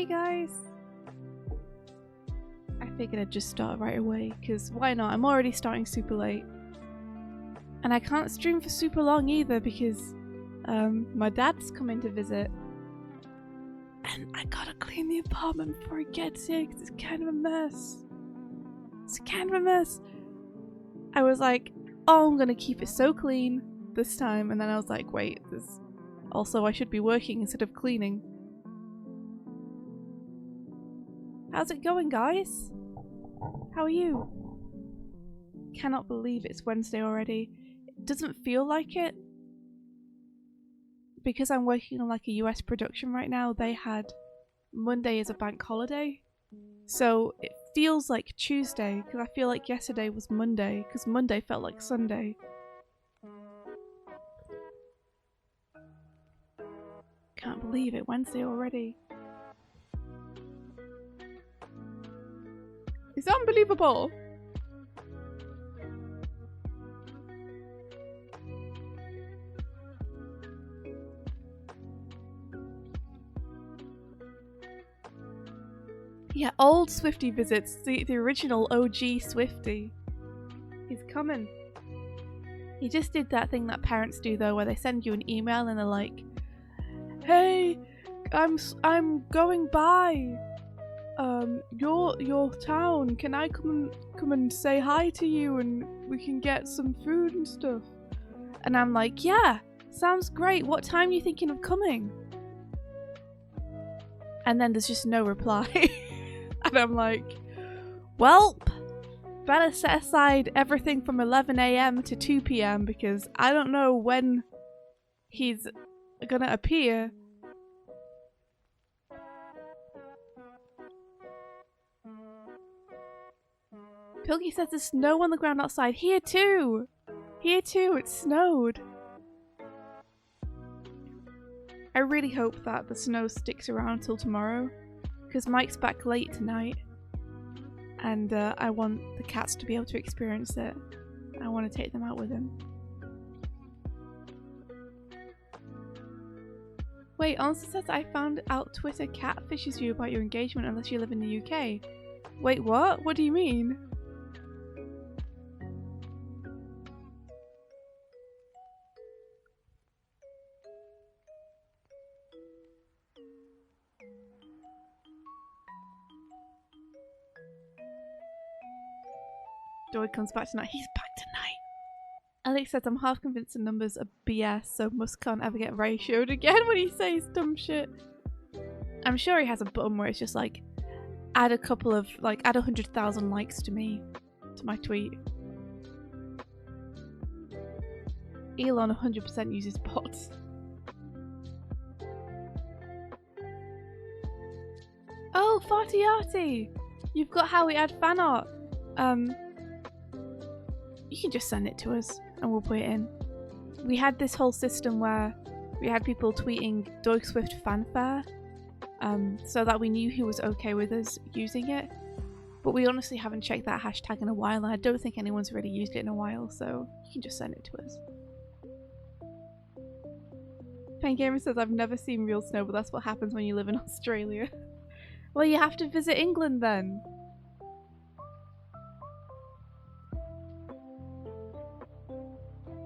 Hey guys! I figured I'd just start right away, because why not? I'm already starting super late. And I can't stream for super long either because my dad's coming to visit. And I gotta clean the apartment before he gets here because it's kind of a mess. It's kind of a mess. I was like, oh, I'm gonna keep it so clean this time. And then I was like, wait, there's also I should be working instead of cleaning. How's it going, guys? How are you? Cannot believe it's Wednesday already. It doesn't feel like it. Because I'm working on like a US production right now, they had Monday as a bank holiday. So it feels like Tuesday, because I feel like yesterday was Monday, because Monday felt like Sunday. Can't believe it, Wednesday already. It's unbelievable! Yeah, old Swifty visits, the original OG Swifty. He's coming. He just did that thing that parents do though, where they send you an email and they're like, hey, I'm going by your town. Can I come and say hi to you and we can get some food and stuff? And I'm like, yeah, sounds great. What time are you thinking of coming? And then there's just no reply. And I'm like, welp, better set aside everything from 11 AM to 2 PM because I don't know when he's gonna appear. Pilky says there's snow on the ground outside. Here too! Here too, it snowed. I really hope that the snow sticks around till tomorrow, because Mike's back late tonight, and I want the cats to be able to experience it. I want to take them out with him. Wait, Answer says I found out Twitter catfishes you about your engagement unless you live in the UK. Wait, what? What do you mean? Joy comes back tonight. He's back tonight. Alex says I'm half convinced the numbers are BS, so Musk can't ever get ratioed again when he says dumb shit. I'm sure he has a button where it's just like, add 100,000 likes to my tweet. Elon 100% uses bots. Oh, Farty Arty! You've got how we add fan art. You can just send it to us and we'll put it in. We had this whole system where we had people tweeting Doig Swift fanfare so that we knew who was okay with us using it. But we honestly haven't checked that hashtag in a while and I don't think anyone's really used it in a while, so you can just send it to us. Pain Gamer says I've never seen real snow, but that's what happens when you live in Australia. Well, you have to visit England then.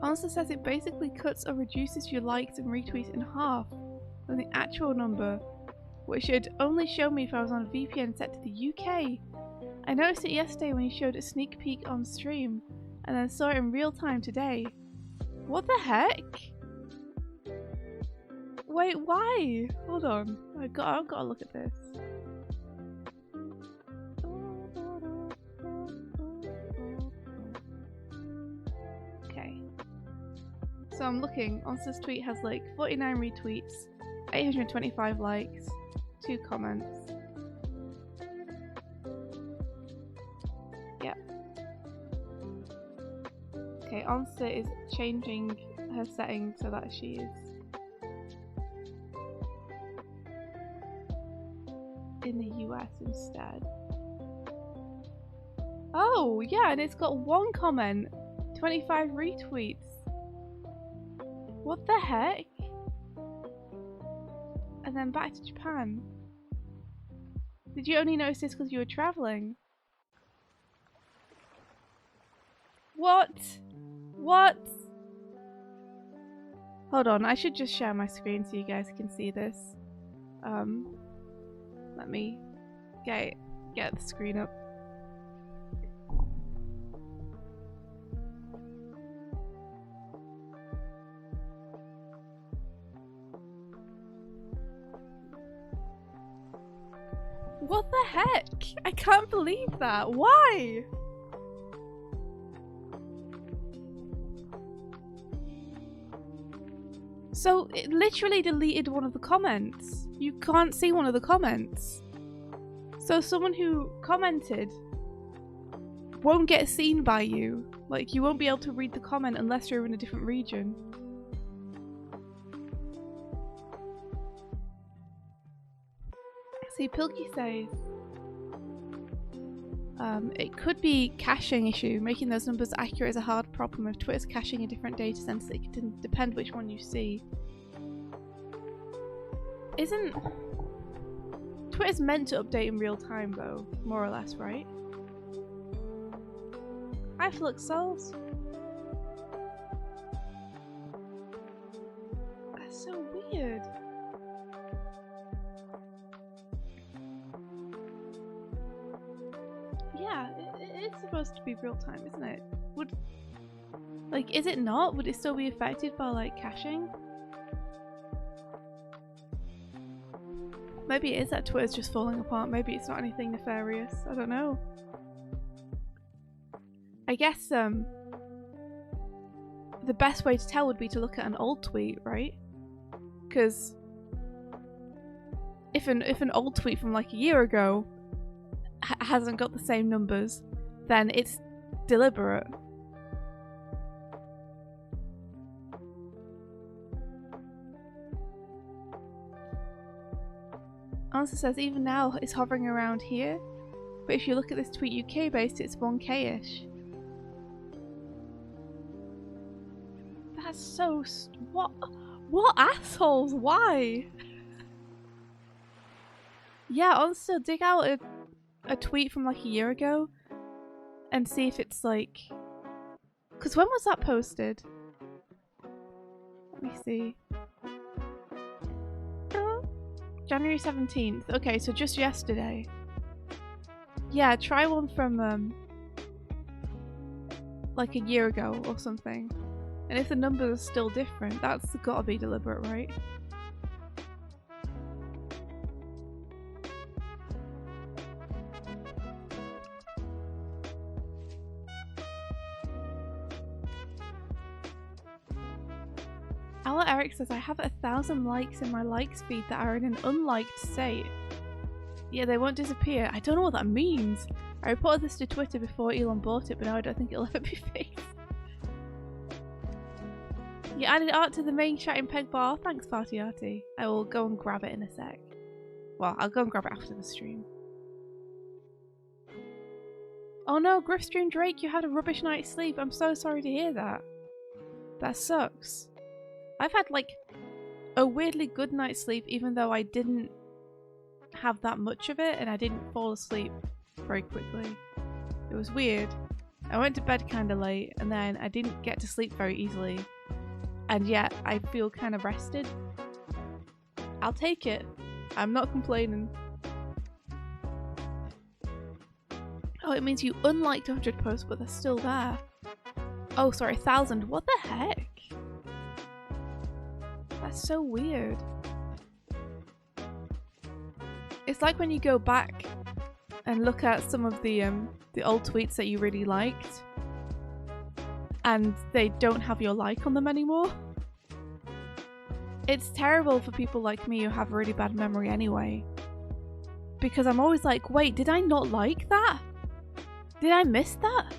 Answer says it basically cuts or reduces your likes and retweets in half than the actual number, which should only show me if I was on a VPN set to the UK. I noticed it yesterday when you showed a sneak peek on stream, and then saw it in real time today. What the heck? Wait, why? Hold on, I've got to look at this. Okay. So I'm looking, Answer's tweet has like 49 retweets, 825 likes, 2 comments. Yep. Okay, Answer is changing her settings so that she is in the US instead. Oh, yeah, and it's got 1 comment, 25 retweets. What the heck? And then back to Japan. Did you only notice this because you were traveling? What? What? Hold on, I should just share my screen so you guys can see this. Let me get the screen up. What the heck? I can't believe that. Why? So it literally deleted one of the comments. You can't see one of the comments. So someone who commented won't get seen by you. Like, you won't be able to read the comment unless you're in a different region. See, Pilky says it could be caching issue. Making those numbers accurate is a hard problem. If Twitter's caching a different data center, it can depend which one you see. Isn't Twitter's meant to update in real time though, more or less, right? Hi, Flux Souls. That's so weird. Yeah, it's supposed to be real time, isn't it? Is it not? Would it still be affected by like caching? Maybe it is that Twitter's just falling apart. Maybe it's not anything nefarious. I don't know. I guess the best way to tell would be to look at an old tweet, right? Because if an old tweet from like a year ago hasn't got the same numbers, then it's deliberate. Answer says even now it's hovering around here, but if you look at this tweet UK based, it's 1k-ish. That's so what assholes? Why? Yeah, honestly, dig out a tweet from like a year ago and see if it's like, because when was that posted? Let me see. January 17th. Okay, so just yesterday. Yeah, try one from like a year ago or something. And if the numbers are still different, that's gotta be deliberate, right? Eric says, I have 1,000 likes in my likes feed that are in an unliked state. Yeah, they won't disappear. I don't know what that means. I reported this to Twitter before Elon bought it, but now I don't think it'll ever be fixed. You added art to the main chat in Peg Bar. Thanks, Party Arty. I will go and grab it in a sec. Well, I'll go and grab it after the stream. Oh no, Griffstream Drake, you had a rubbish night's sleep. I'm so sorry to hear that. That sucks. I've had like a weirdly good night's sleep even though I didn't have that much of it and I didn't fall asleep very quickly. It was weird. I went to bed kind of late and then I didn't get to sleep very easily, and yet I feel kind of rested. I'll take it. I'm not complaining. Oh, it means you unliked 100 posts but they're still there. Oh sorry, 1,000. What the heck? That's so weird. It's like when you go back and look at some of the old tweets that you really liked and they don't have your like on them anymore. It's terrible for people like me who have a really bad memory anyway. Because I'm always like, wait, did I not like that? Did I miss that?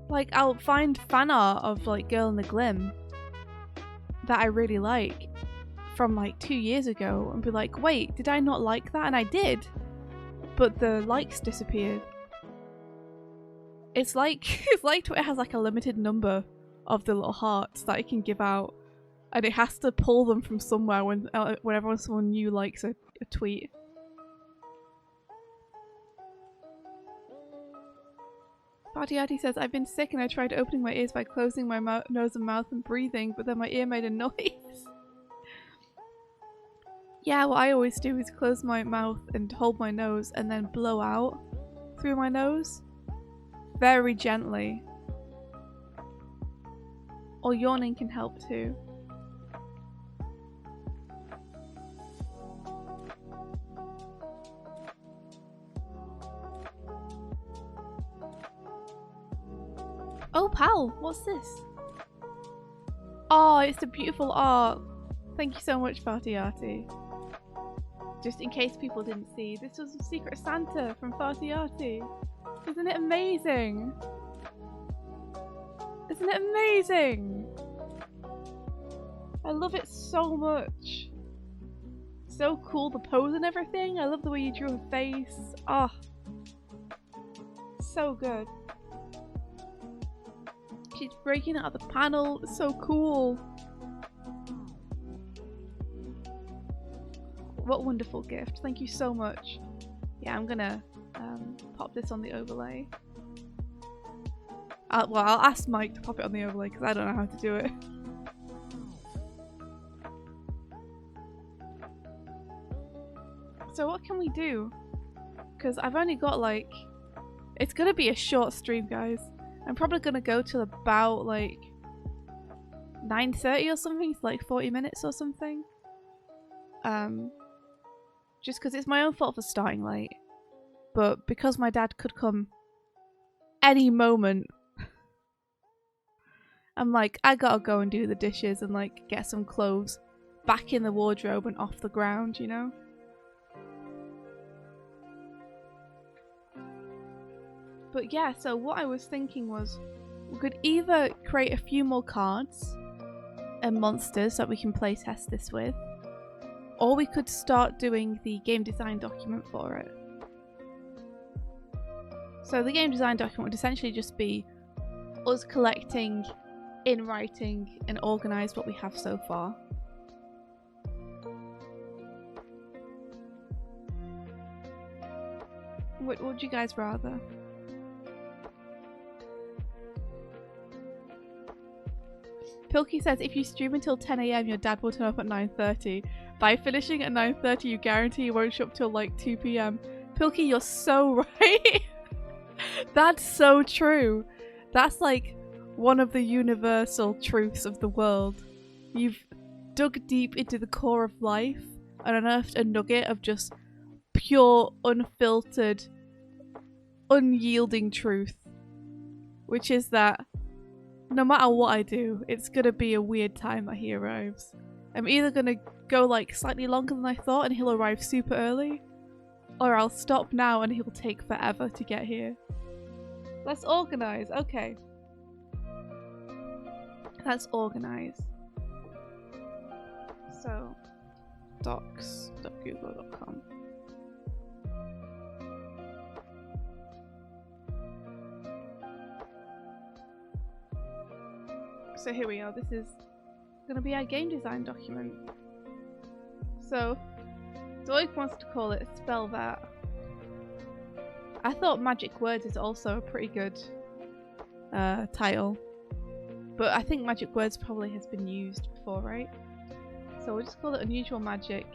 Like, I'll find fan art of like Girl in the Glim that I really like from like 2 years ago and be like, wait, did I not like that? And I did, but the likes disappeared. It's like Twitter has like a limited number of the little hearts that it can give out, and it has to pull them from somewhere whenever someone new likes a tweet. Bartiati says, I've been sick and I tried opening my ears by closing my nose and mouth and breathing, but then my ear made a noise. Yeah, what I always do is close my mouth and hold my nose and then blow out through my nose. Very gently. Or yawning can help too. Oh, pal, what's this? Oh, it's a beautiful art. Thank you so much, Fartiati. Just in case people didn't see, this was Secret Santa from Fartiati. Isn't it amazing? Isn't it amazing? I love it so much. So cool, the pose and everything. I love the way you drew her face. Oh, so good. She's breaking out of the panel. It's so cool. What a wonderful gift. Thank you so much. Yeah, I'm gonna pop this on the overlay. Well, I'll ask Mike to pop it on the overlay because I don't know how to do it. So what can we do? Because I've only got like... It's gonna be a short stream, guys. I'm probably gonna go till about like 9:30 or something. It's like 40 minutes or something. Just because it's my own fault for starting late. But because my dad could come any moment, I'm like, I gotta go and do the dishes and like get some clothes back in the wardrobe and off the ground, you know? But yeah, so what I was thinking was we could either create a few more cards and monsters that we can playtest this with, or we could start doing the game design document for it. So the game design document would essentially just be us collecting in writing and organised what we have so far. What would you guys rather? Pilkey says if you stream until 10 AM your dad will turn up at 9:30. By finishing at 9:30 you guarantee you won't show up till like 2 PM. Pilkey, you're so right. That's so true. That's like one of the universal truths of the world. You've dug deep into the core of life and unearthed a nugget of just pure, unfiltered, unyielding truth. Which is that no matter what I do, it's gonna be a weird time that he arrives. I'm either gonna go like slightly longer than I thought and he'll arrive super early, or I'll stop now and he'll take forever to get here. Let's organise, okay. Let's organise. So, docs.google.com. So here we are, this is going to be our game design document. So, Zoic wants to call it Spell That. I thought Magic Words is also a pretty good title. But I think Magic Words probably has been used before, right? So we'll just call it Unusual Magic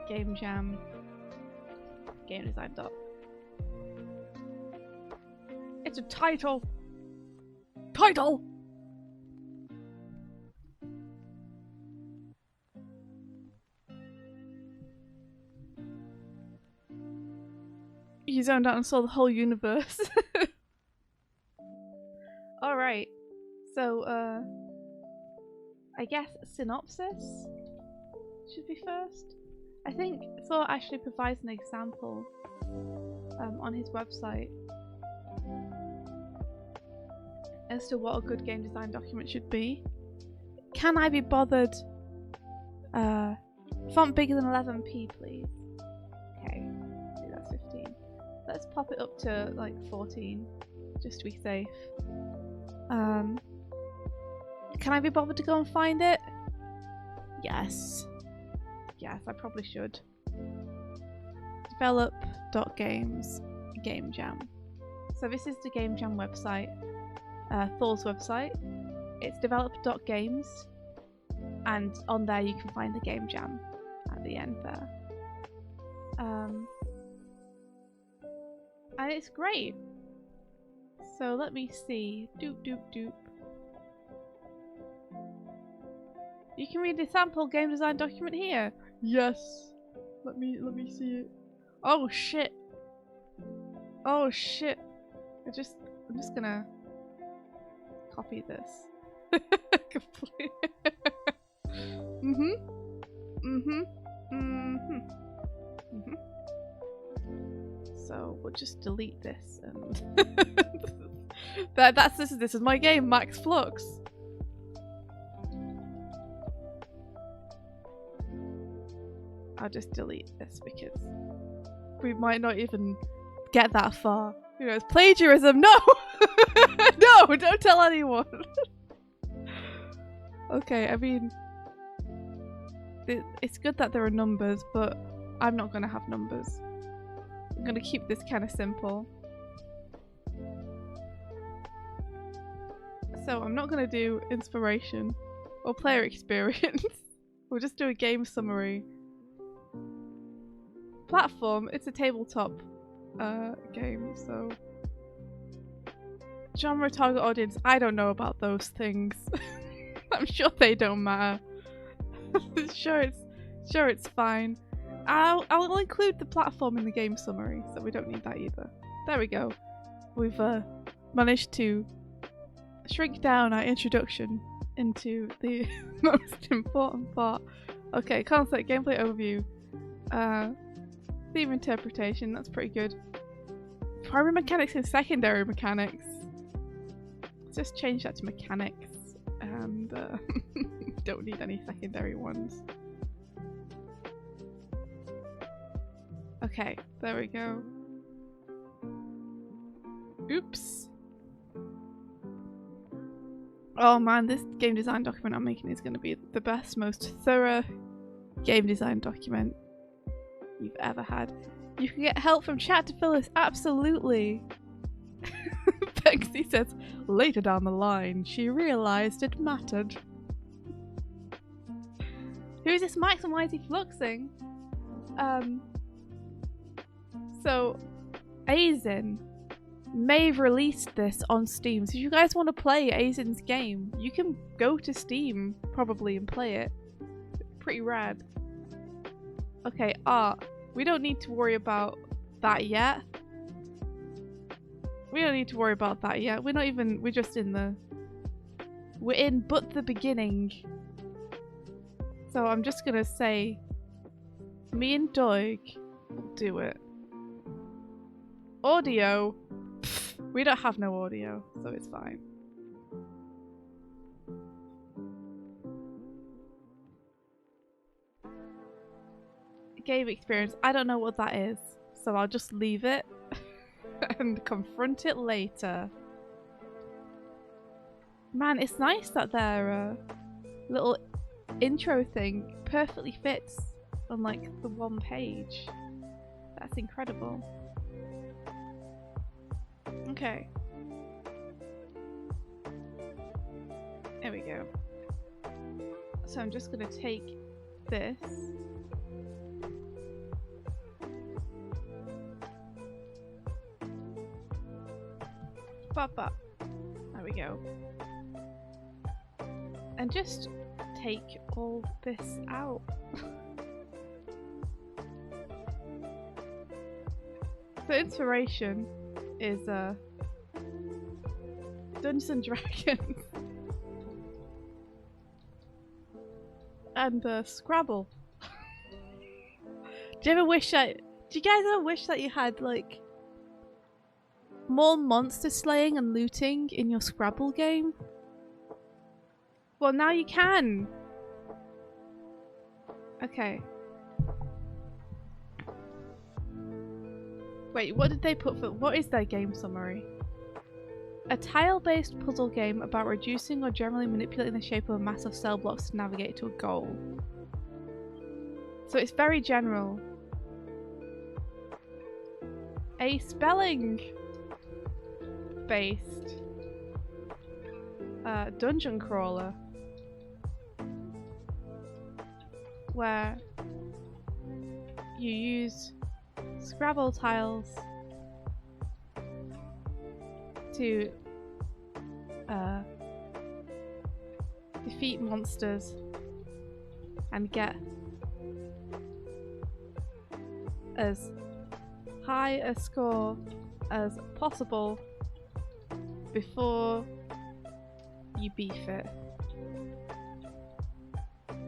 Game Jam Game Design Doc. It's a title! Title! You zoned out and saw the whole universe. Alright, so I guess synopsis should be first. I think Thor actually provides an example on his website as to what a good game design document should be. Can I be bothered? Font bigger than 11p, please. Okay, maybe that's 15. Let's pop it up to like 14, just to be safe. Can I be bothered to go and find it? Yes. yes, I probably should. Develop.games Game Jam. So this is the Game Jam website, Thor's website. It's develop.games, and on there you can find the Game Jam at the end there. And it's great. So let me see. Doop doop doop. You can read the sample game design document here. Yes. Let me see it. Oh shit. Oh shit. I'm just gonna copy this. So we'll just delete this and this is my game, Max Flux. I'll just delete this because we might not even get that far. Who knows? Plagiarism? No! No! Don't tell anyone! Okay, I mean, it's good that there are numbers, but I'm not gonna have numbers. I'm gonna keep this kind of simple. So I'm not gonna do inspiration or player experience. We'll just do a game summary. Platform, it's a tabletop game, so genre, target audience, I don't know about those things. I'm sure they don't matter. sure it's fine. I'll include the platform in the game summary, so we don't need that either. There we go. We've managed to shrink down our introduction into the most important part. Okay, concept, gameplay overview. Theme interpretation, that's pretty good. Primary mechanics and secondary mechanics. Let's just change that to mechanics, and don't need any secondary ones. Okay, there we go. Oops. Oh man, this game design document I'm making is going to be the best, most thorough game design document you've ever had. You can get help from chat to fill this, absolutely. Pexy says, later down the line, she realised it mattered. Who is this Max and why is he fluxing? So, Aizen may have released this on Steam, so if you guys want to play Aizen's game, you can go to Steam, probably, and play it. Pretty rad. Okay, art. We don't need to worry about that yet. We're just in the... We're in but the beginning. So I'm just gonna say, me and Doig will do it. Audio. Pfft, we don't have no audio, so it's fine. Game experience. I don't know what that is, so I'll just leave it and confront it later. Man, it's nice that their little intro thing perfectly fits on like the one page. That's incredible. Okay. There we go. So I'm just gonna take this. Pop up. There we go. And just take all this out. The inspiration is Dungeons and Dragons and Scrabble. Do you guys ever wish that you had like more monster slaying and looting in your Scrabble game? Well, now you can! Okay. Wait, what did they put for... What is their game summary? A tile-based puzzle game about reducing or generally manipulating the shape of a mass of cell blocks to navigate to a goal. So it's very general. A spelling based dungeon crawler where you use Scrabble tiles to defeat monsters and get as high a score as possible before you beef it.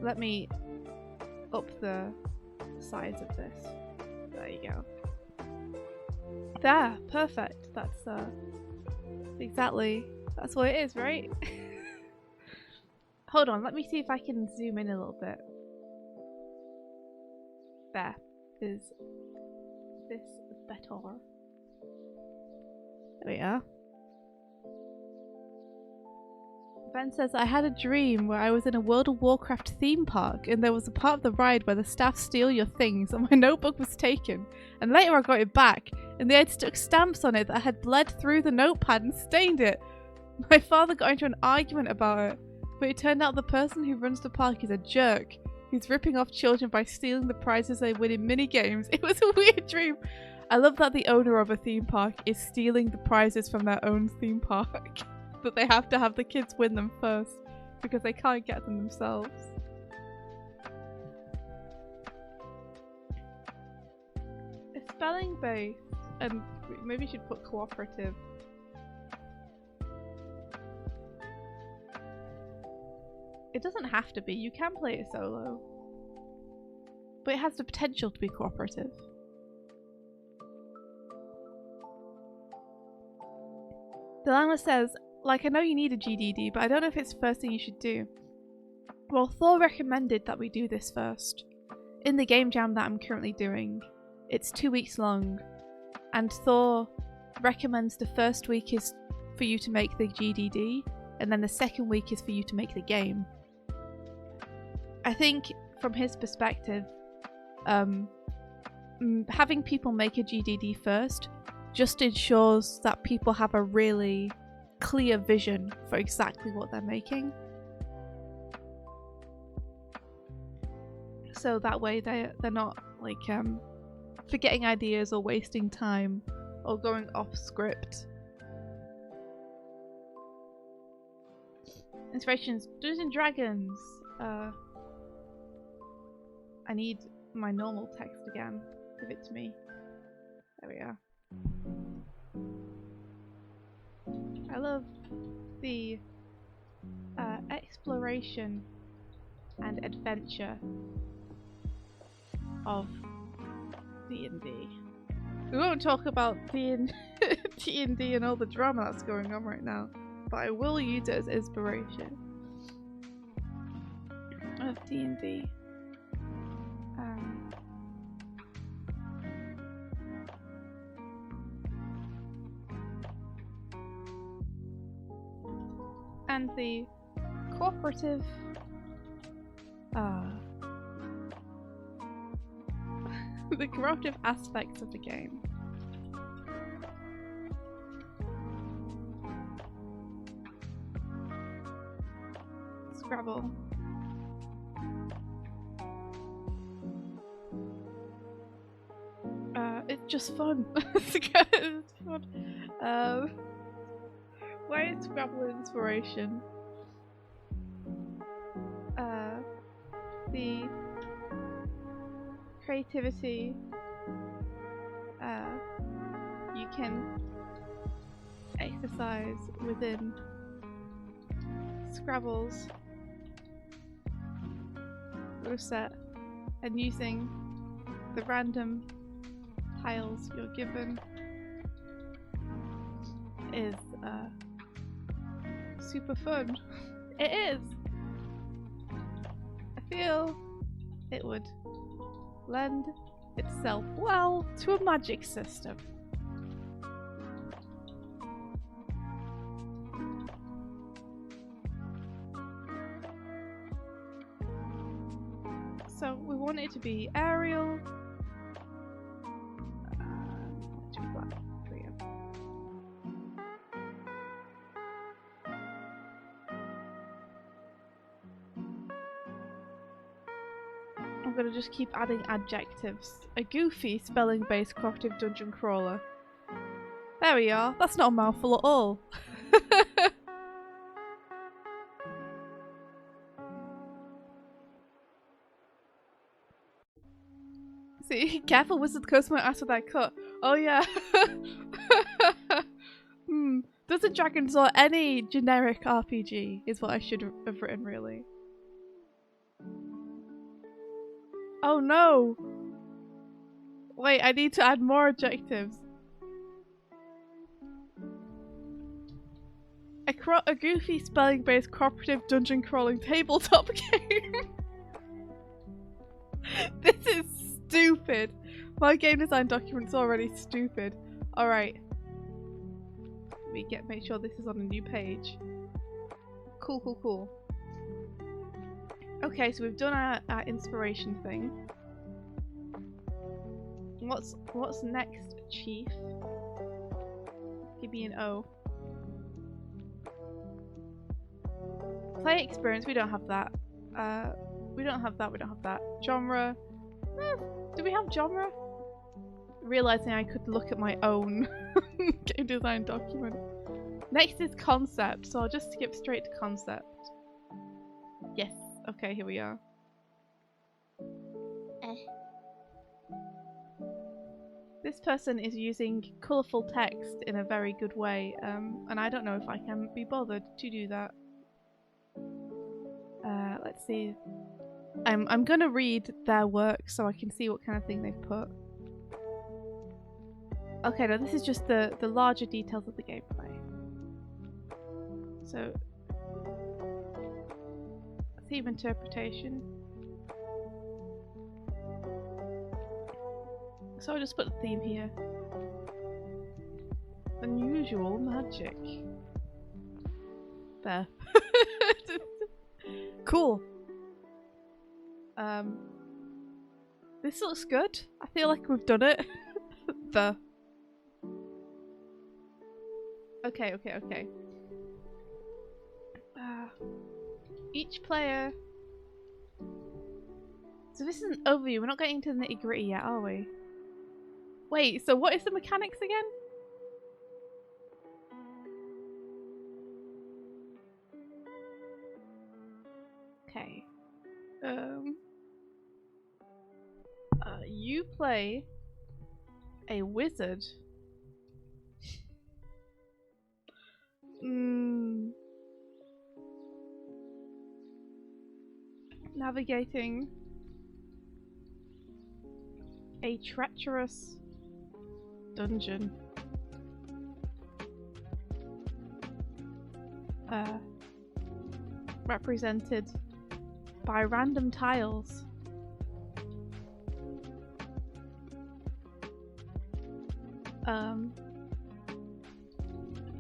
Let me up the size of this. There you go. There, perfect. That's exactly, that's what it is, right? Hold on, let me see if I can zoom in a little bit. There. Is this better? There we are. Ben says, I had a dream where I was in a World of Warcraft theme park and there was a part of the ride where the staff steal your things and my notebook was taken. And later I got it back and they had stuck stamps on it that had bled through the notepad and stained it. My father got into an argument about it, but it turned out the person who runs the park is a jerk. He's ripping off children by stealing the prizes they win in mini-games. It was a weird dream. I love that the owner of a theme park is stealing the prizes from their own theme park. But they have to have the kids win them first because they can't get them themselves. It's spelling based, and maybe you should put cooperative. It doesn't have to be, you can play it solo. But it has the potential to be cooperative. Delama says, like, I know you need a GDD, but I don't know if it's the first thing you should do. Well, Thor recommended that we do this first. In the game jam that I'm currently doing, it's 2 weeks long, and Thor recommends the first week is for you to make the GDD, and then the second week is for you to make the game. I think, from his perspective, having people make a GDD first just ensures that people have a really clear vision for exactly what they're making. So that way they're not like forgetting ideas or wasting time or going off script. Inspirations, Dungeons and Dragons. I need my normal text again. Give it to me. There we are. I love the exploration and adventure of D&D. We won't talk about D&D and all the drama that's going on right now, but I will use it as inspiration of D&D. And the cooperative the cooperative aspects of the game. Scrabble. It's just fun. It's fun. Why is Scrabble inspiration? The creativity you can exercise within Scrabble's rule set and using the random tiles you're given is super fun. It is! I feel it would lend itself well to a magic system. So we want it to be aerial. Too black. There we go. I'm gonna just keep adding adjectives. A goofy spelling-based cooperative dungeon crawler. There we are. That's not a mouthful at all. See, careful, Wizard Coast might ask for that cut. Oh yeah. Doesn't Dragons or any generic RPG is what I should have written, really. Oh no! Wait, I need to add more adjectives. A goofy spelling-based cooperative dungeon crawling tabletop game. This is stupid. My game design document's already stupid. Alright. Make sure this is on a new page. Cool, cool, cool. Okay, so we've done our inspiration thing. What's next, Chief? Give me an O. Play experience, we don't have that. We don't have that. Genre. Do we have genre? Realizing I could look at my own game design document. Next is concept, so I'll just skip straight to concept. Yes. Okay, here we are. This person is using colourful text in a very good way, and I don't know if I can be bothered to do that. Let's see. I'm gonna read their work so I can see what kind of thing they've put. Okay, no, this is just the larger details of the gameplay. So, theme interpretation. So I'll just put the theme here. Unusual magic. There. Cool. This looks good. I feel like we've done it. Okay. Each player. So this is an overview. We're not getting into the nitty gritty yet, are we? Wait, so what is the mechanics again? Okay. You play a wizard. Navigating a treacherous dungeon. Represented by random tiles.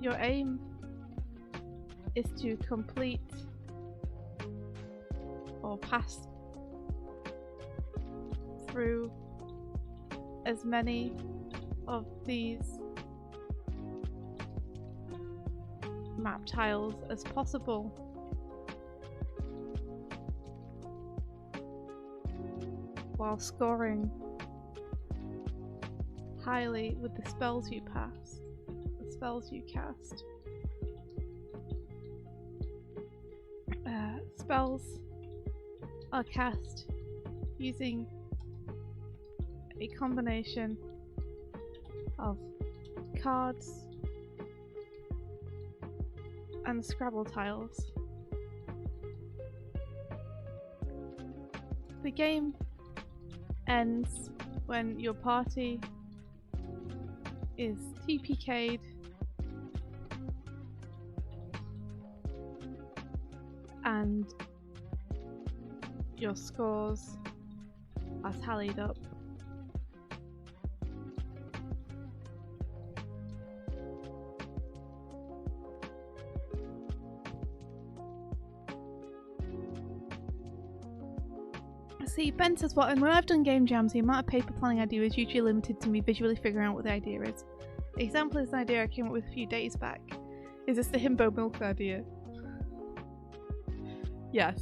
Your aim is to complete or pass through as many of these map tiles as possible while scoring highly with the spells you pass, the spells you cast. Spells are cast using a combination of cards and Scrabble tiles. The game ends when your party is TPK'd and your scores are tallied up. See, Ben says, well, and when I've done game jams, the amount of paper planning I do is usually limited to me visually figuring out what the idea is. The example is an idea I came up with a few days back. Is this the himbo milk idea? Yes.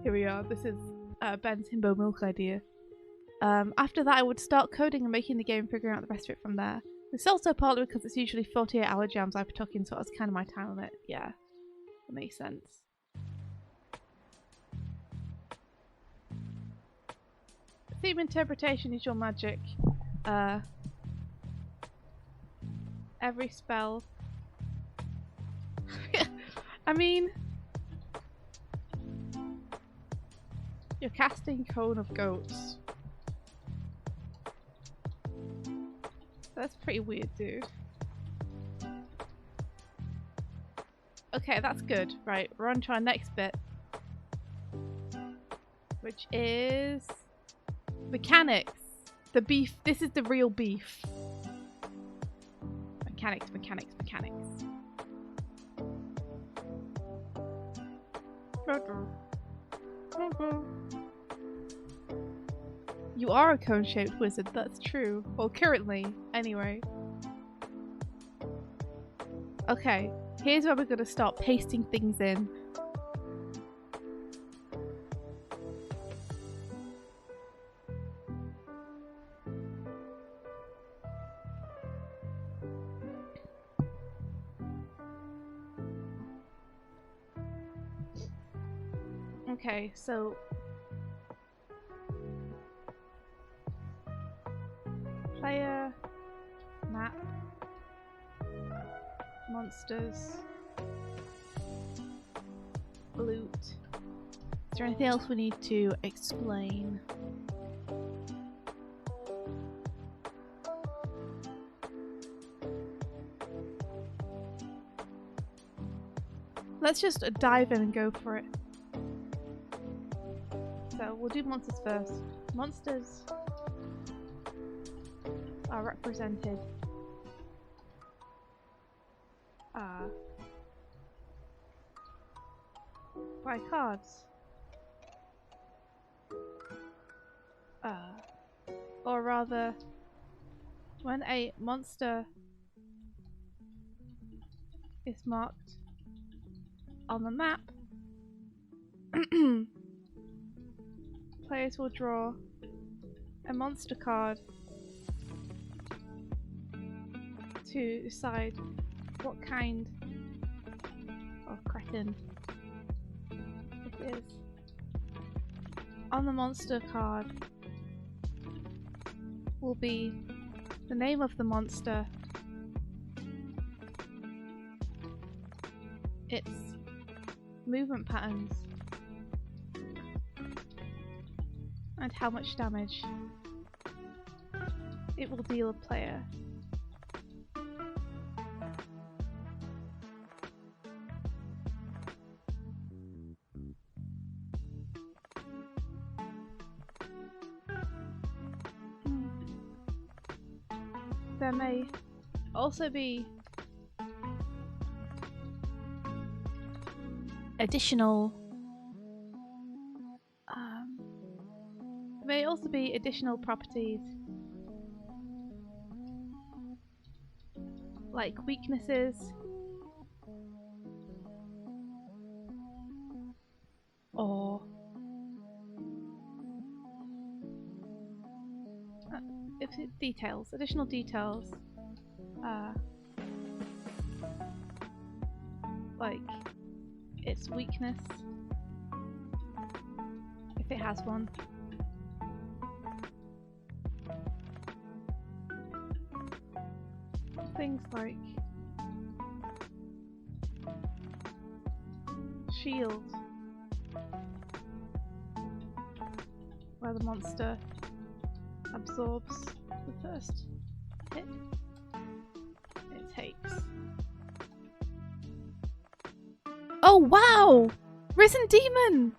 Here we are. This is Ben's himbo milk idea. After that, I would start coding and making the game and figuring out the rest of it from there. It's also partly because it's usually 48-hour jams I partook in, so that's kind of my time limit. Yeah, that makes sense. Theme interpretation is your magic. Every spell. I mean, you're casting Cone of Goats. That's pretty weird, dude. Okay, that's good. Right, we're on to our next bit. Which is... mechanics. The beef. This is the real beef. Mechanics, mechanics, mechanics. You are a cone-shaped wizard, that's true. Well, currently, anyway. Okay, here's where we're gonna start pasting things in. Okay, so player, map, monsters, loot. Is there anything else we need to explain? Let's just dive in and go for it. So we'll do monsters first. Monsters are represented by cards. Or rather, when a monster is marked on the map, players will draw a monster card to decide what kind of cretin it is. On the monster card will be the name of the monster, its movement patterns, and how much damage it will deal a player. There may also be additional properties like weaknesses or additional details like its weakness if it has one. Things like shield, where the monster absorbs the first hit it takes. Oh wow! Risen Demon!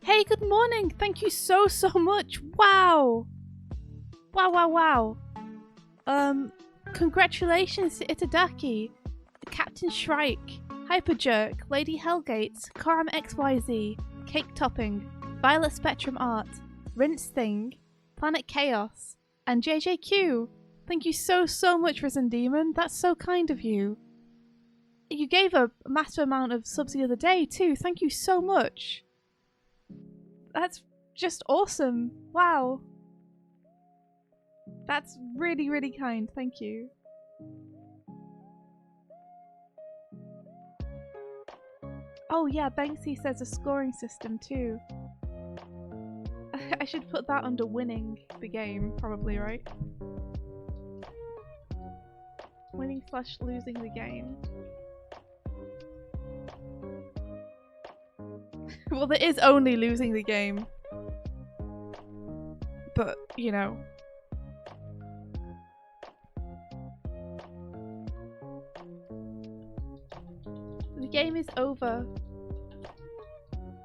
Hey, good morning! Thank you so much! Wow! Wow. Congratulations to Itadaki, Captain Shrike, Hyperjerk, Lady Hellgates, Karam XYZ, Cake Topping, Violet Spectrum Art, Rinse Thing, Planet Chaos, and JJQ. Thank you so much, Risen Demon. That's so kind of you. You gave a massive amount of subs the other day too. Thank you so much. That's just awesome. Wow. That's really, really kind. Thank you. Oh yeah, Banksy says a scoring system too. I should put that under winning the game, probably, right? Winning / losing the game. Well, there is only losing the game. But, you know. The game is over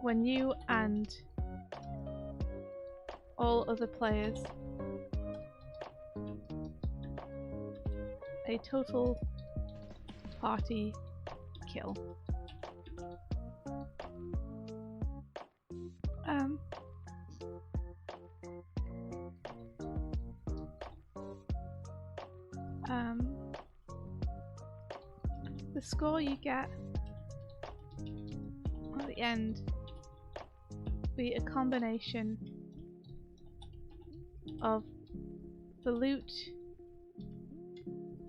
when you and all other players a total party kill. The score you get at the end be a combination of the loot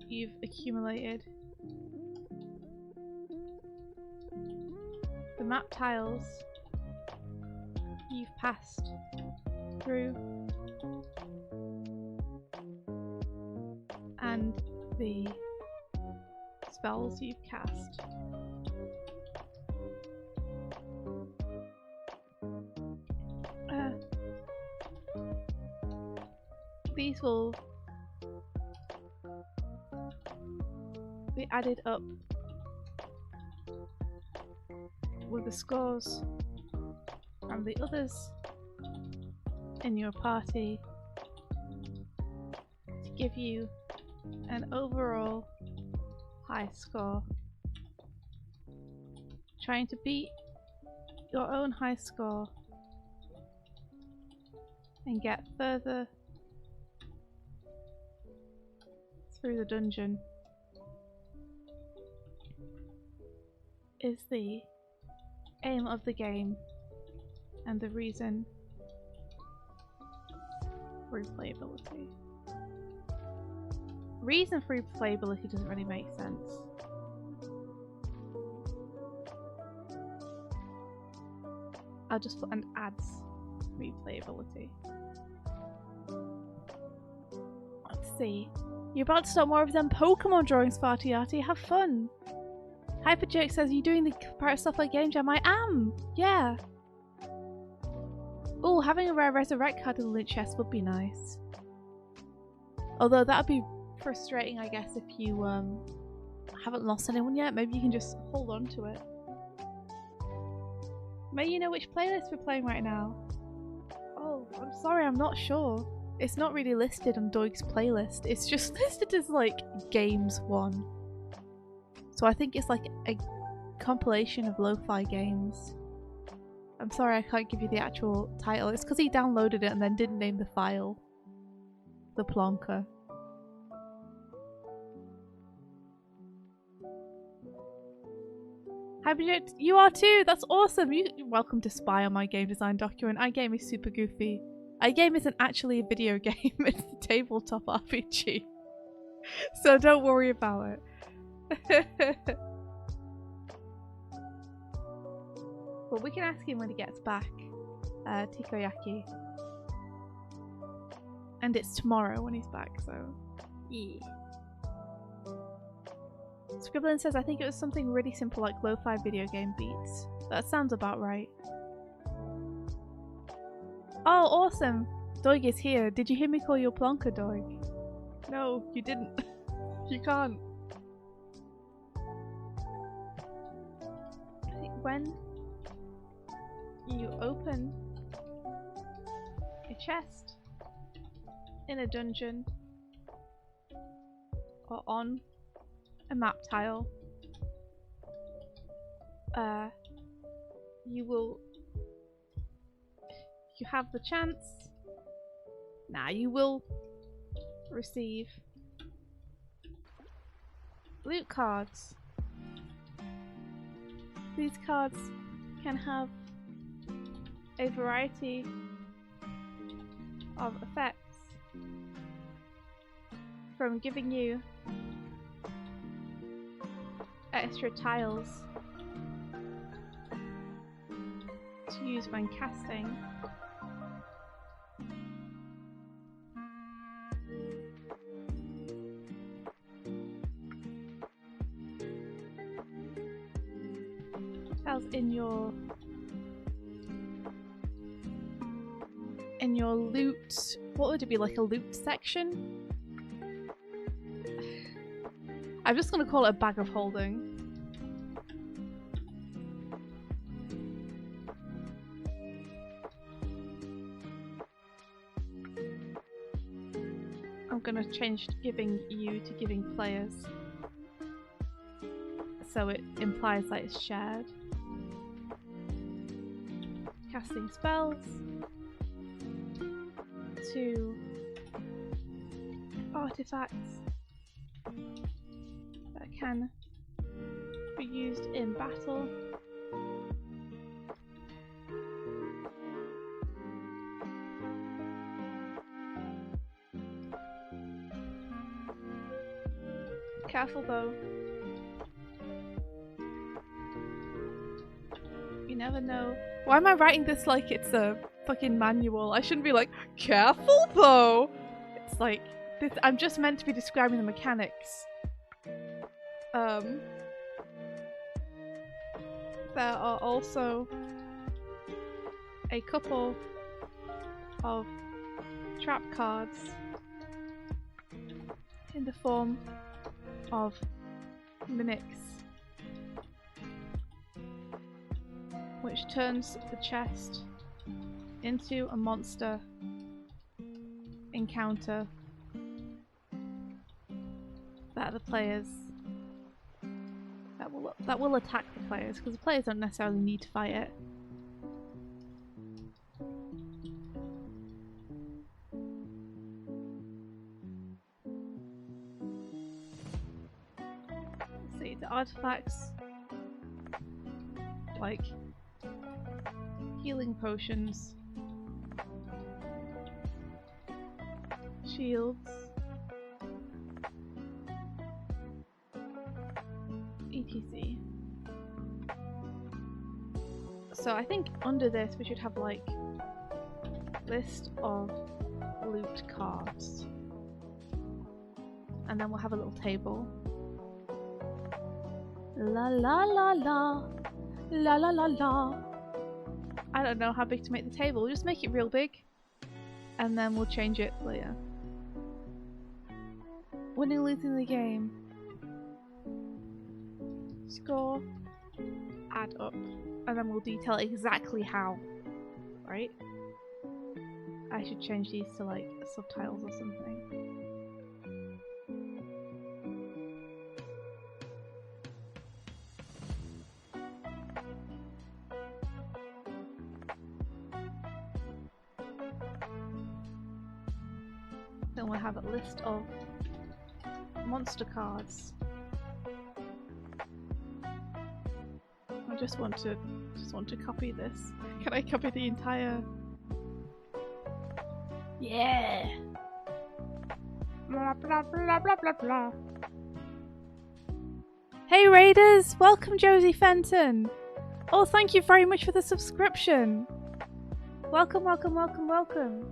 you've accumulated, the map tiles you've passed through, and the spells you've cast. These will be added up with the scores from the others in your party to give you an overall high score. Trying to beat your own high score and get further through the dungeon is the aim of the game and the reason for replayability. Reason for replayability doesn't really make sense. I'll just put and adds replayability. Let's see. You're about to start more of them Pokemon drawings, Farty. Have fun. Hyperjerk says, you doing the comparative stuff like Game Jam? I am! Yeah. Oh, having a rare Resurrect card in the loot chest would be nice. Although that would be frustrating, I guess, if you haven't lost anyone yet. Maybe you can just hold on to it. May you know which playlist we're playing right now? Oh, I'm sorry, I'm not sure. It's not really listed on Doig's playlist. It's just listed as like Games 1. So I think it's like a compilation of lo-fi games. I'm sorry I can't give you the actual title. It's because he downloaded it and then didn't name the file. The plonker. Hyperjet, you are too! That's awesome! You're welcome to spy on my game design document. iGame is super goofy. iGame isn't actually a video game, it's a tabletop RPG. So don't worry about it. Well, we can ask him when he gets back. Tikoyaki. And it's tomorrow when he's back, so yeah. Scribbling says, I think it was something really simple like lo-fi video game beats. That sounds about right. Oh, awesome! Doig is here. Did you hear me call you a plonker, Doig? No, you didn't. You can't. I think when you open a chest in a dungeon or on a map tile, you have the chance Now you will receive loot cards. These cards can have a variety of effects, from giving you extra tiles to use when casting, tiles in your loot. What would it be, like a loot section? I'm just gonna call it a bag of holding. I'm gonna change giving you to giving players, so it implies that it's shared. Casting spells. 2 artifacts that can be used in battle. Careful though. You never know. Why am I writing this like it's a fucking manual? I shouldn't be like, careful though! It's like, this, I'm just meant to be describing the mechanics. There are also a couple of trap cards in the form of mimics, which turns the chest into a monster encounter that the players that will attack the players, because the players don't necessarily need to fight it. Let's see, the artifacts like healing potions, shields, etc. So I think under this we should have like list of loot cards, and then we'll have a little table. La la la la, la la la la. I don't know how big to make the table. We'll just make it real big, and then we'll change it later. Winning, losing the game. Score, add up, and then we'll detail exactly how. Right? I should change these to like subtitles or something. Then we'll have a list of monster cards. I just want to copy this. Can I copy the entire? Yeah. Blah blah blah blah blah blah. Hey Raiders, welcome Josie Fenton. Oh, thank you very much for the subscription. Welcome, welcome, welcome, welcome.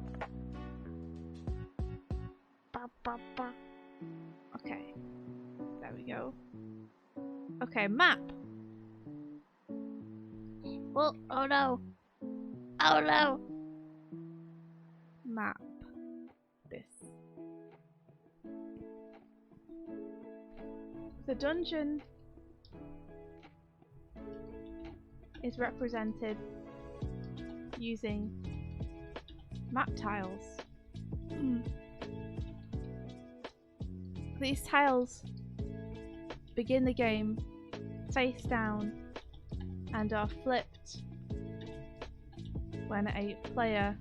Okay, there we go. Okay, map. Well, oh no. Oh no. Map. This. The dungeon is represented using map tiles. These tiles begin the game face down and are flipped when a player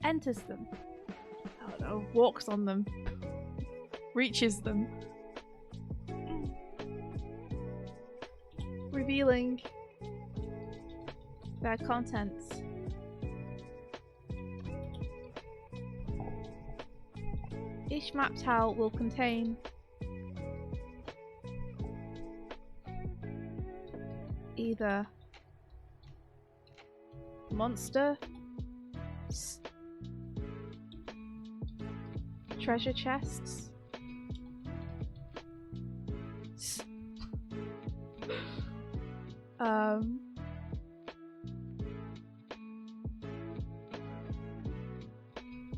enters them. I don't know, walks on them, reaches them, revealing their contents. Each map tile will contain either monster, treasure chests,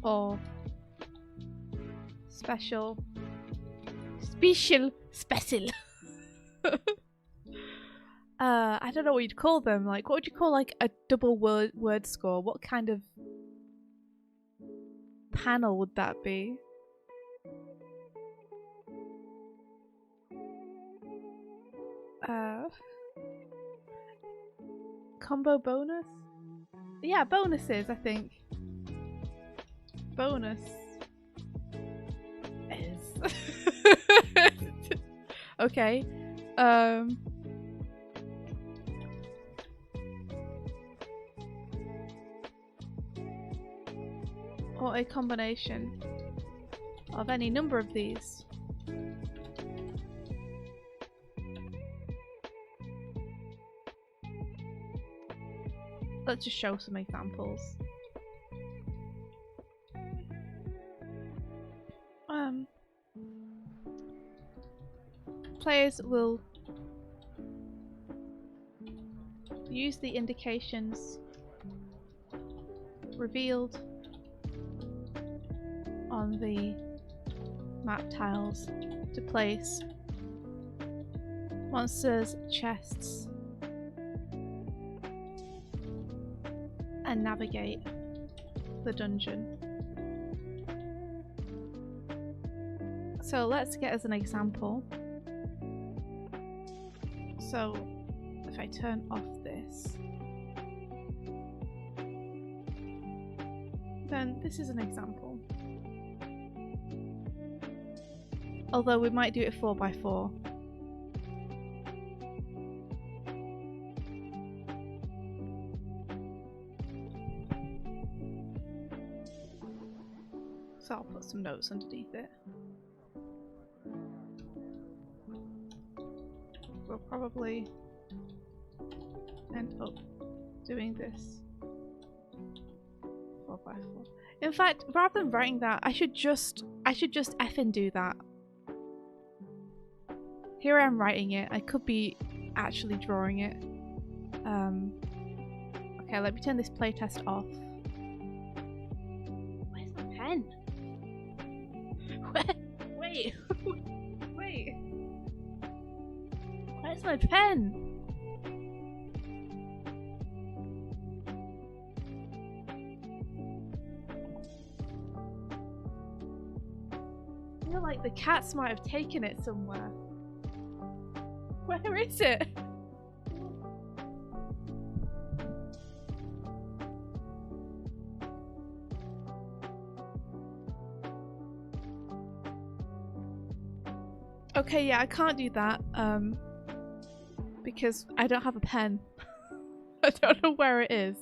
or special I don't know what you'd call them. Like, what would you call like a double word score? What kind of panel would that be? Combo bonus? Yeah, bonuses, I think. Bonus is okay. Or a combination of any number of these. Let's just show some examples. Players will use the indications revealed on the map tiles to place monsters, chests, and navigate the dungeon. So let's get as an example. So if I turn off this, then this is an example. Although we might do it 4x4. So I'll put some notes underneath it. We'll probably end up doing this 4x4. In fact, rather than writing that, I should just effing do that. Here I am writing it. I could be actually drawing it. Okay, let me turn this playtest off. Where's my pen? Wait. Wait. Where's my pen? I feel like the cats might have taken it somewhere. Where is it? Okay, yeah, I can't do that, because I don't have a pen. I don't know where it is.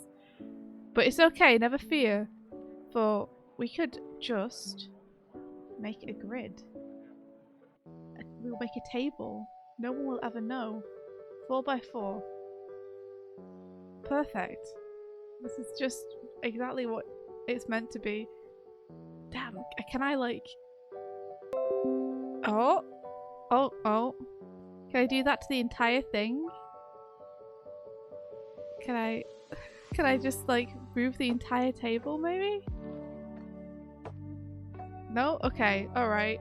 But it's okay, never fear. For we could just make a grid. We'll make a table. No one will ever know. 4x4. Perfect. This is just exactly what it's meant to be. Damn, can I like... Oh. Can I do that to the entire thing? Can I just like move the entire table maybe? No? Okay, alright.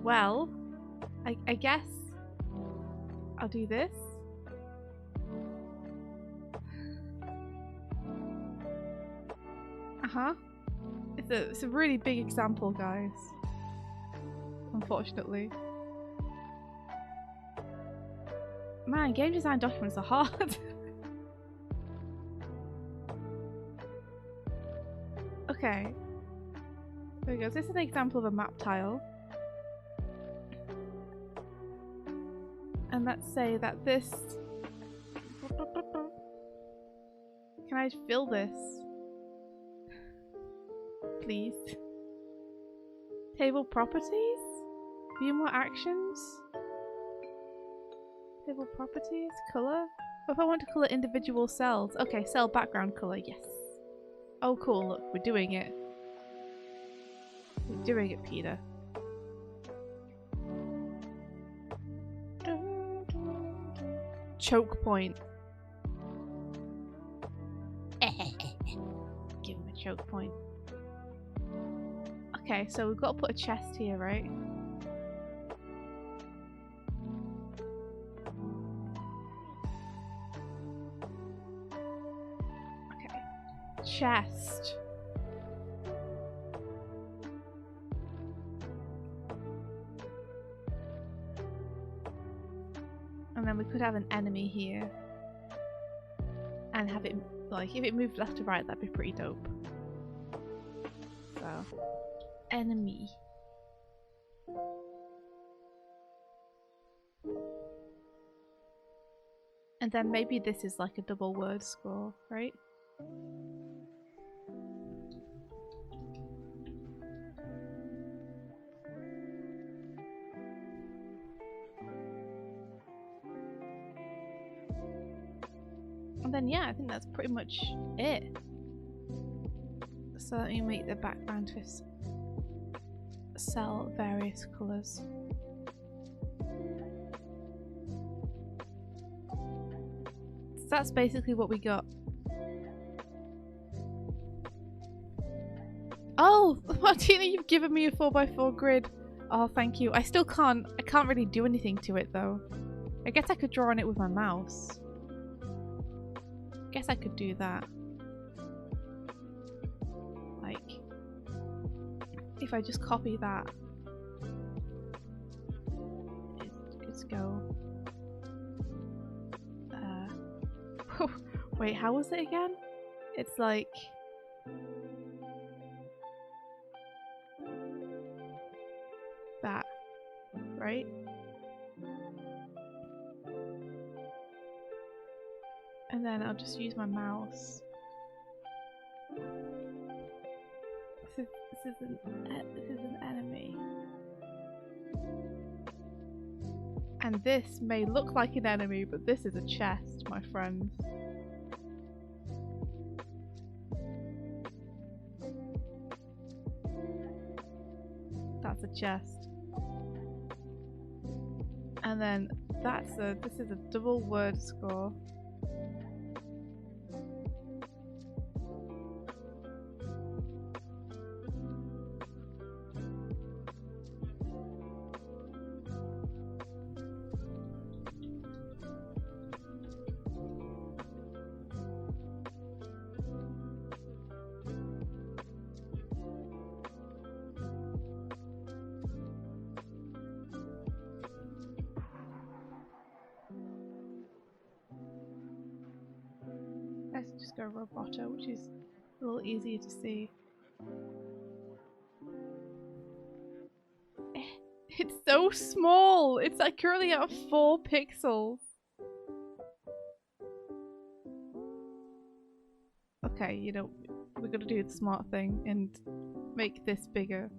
Well, I guess I'll do this. It's a really big example, guys. Unfortunately. Man, game design documents are hard. Okay. There we go. This is an example of a map tile. And let's say that this... Can I fill this? Please. Table properties? View more actions? Table properties? Color? What if I want to color individual cells? Okay, cell background color, yes. Oh cool, look, we're doing it. We're doing it, Peter. Choke point. Give him a choke point. Okay, so we've got to put a chest here, right? Okay. Chest. And then we could have an enemy here. And have it, like, if it moved left to right, that'd be pretty dope. So, enemy. And then maybe this is like a double word score, right? And then yeah, I think that's pretty much it. So let me make the background twist. Cell various colours. So that's basically what we got. Oh, Martina, you've given me a 4x4 grid. Oh, thank you. I can't really do anything to it though. I guess I could draw on it with my mouse. Guess I could do that. Like, if I just copy that, let's go. Wait, how was it again? It's like that, right? And then I'll just use my mouse. This is an enemy. And this may look like an enemy, but this is a chest, my friends. That's a chest. And then this is a double word score. Let's just go Roboto, which is a little easier to see. It's so small! It's like currently at 4 pixels. Okay, you know, we're gonna do the smart thing and make this bigger.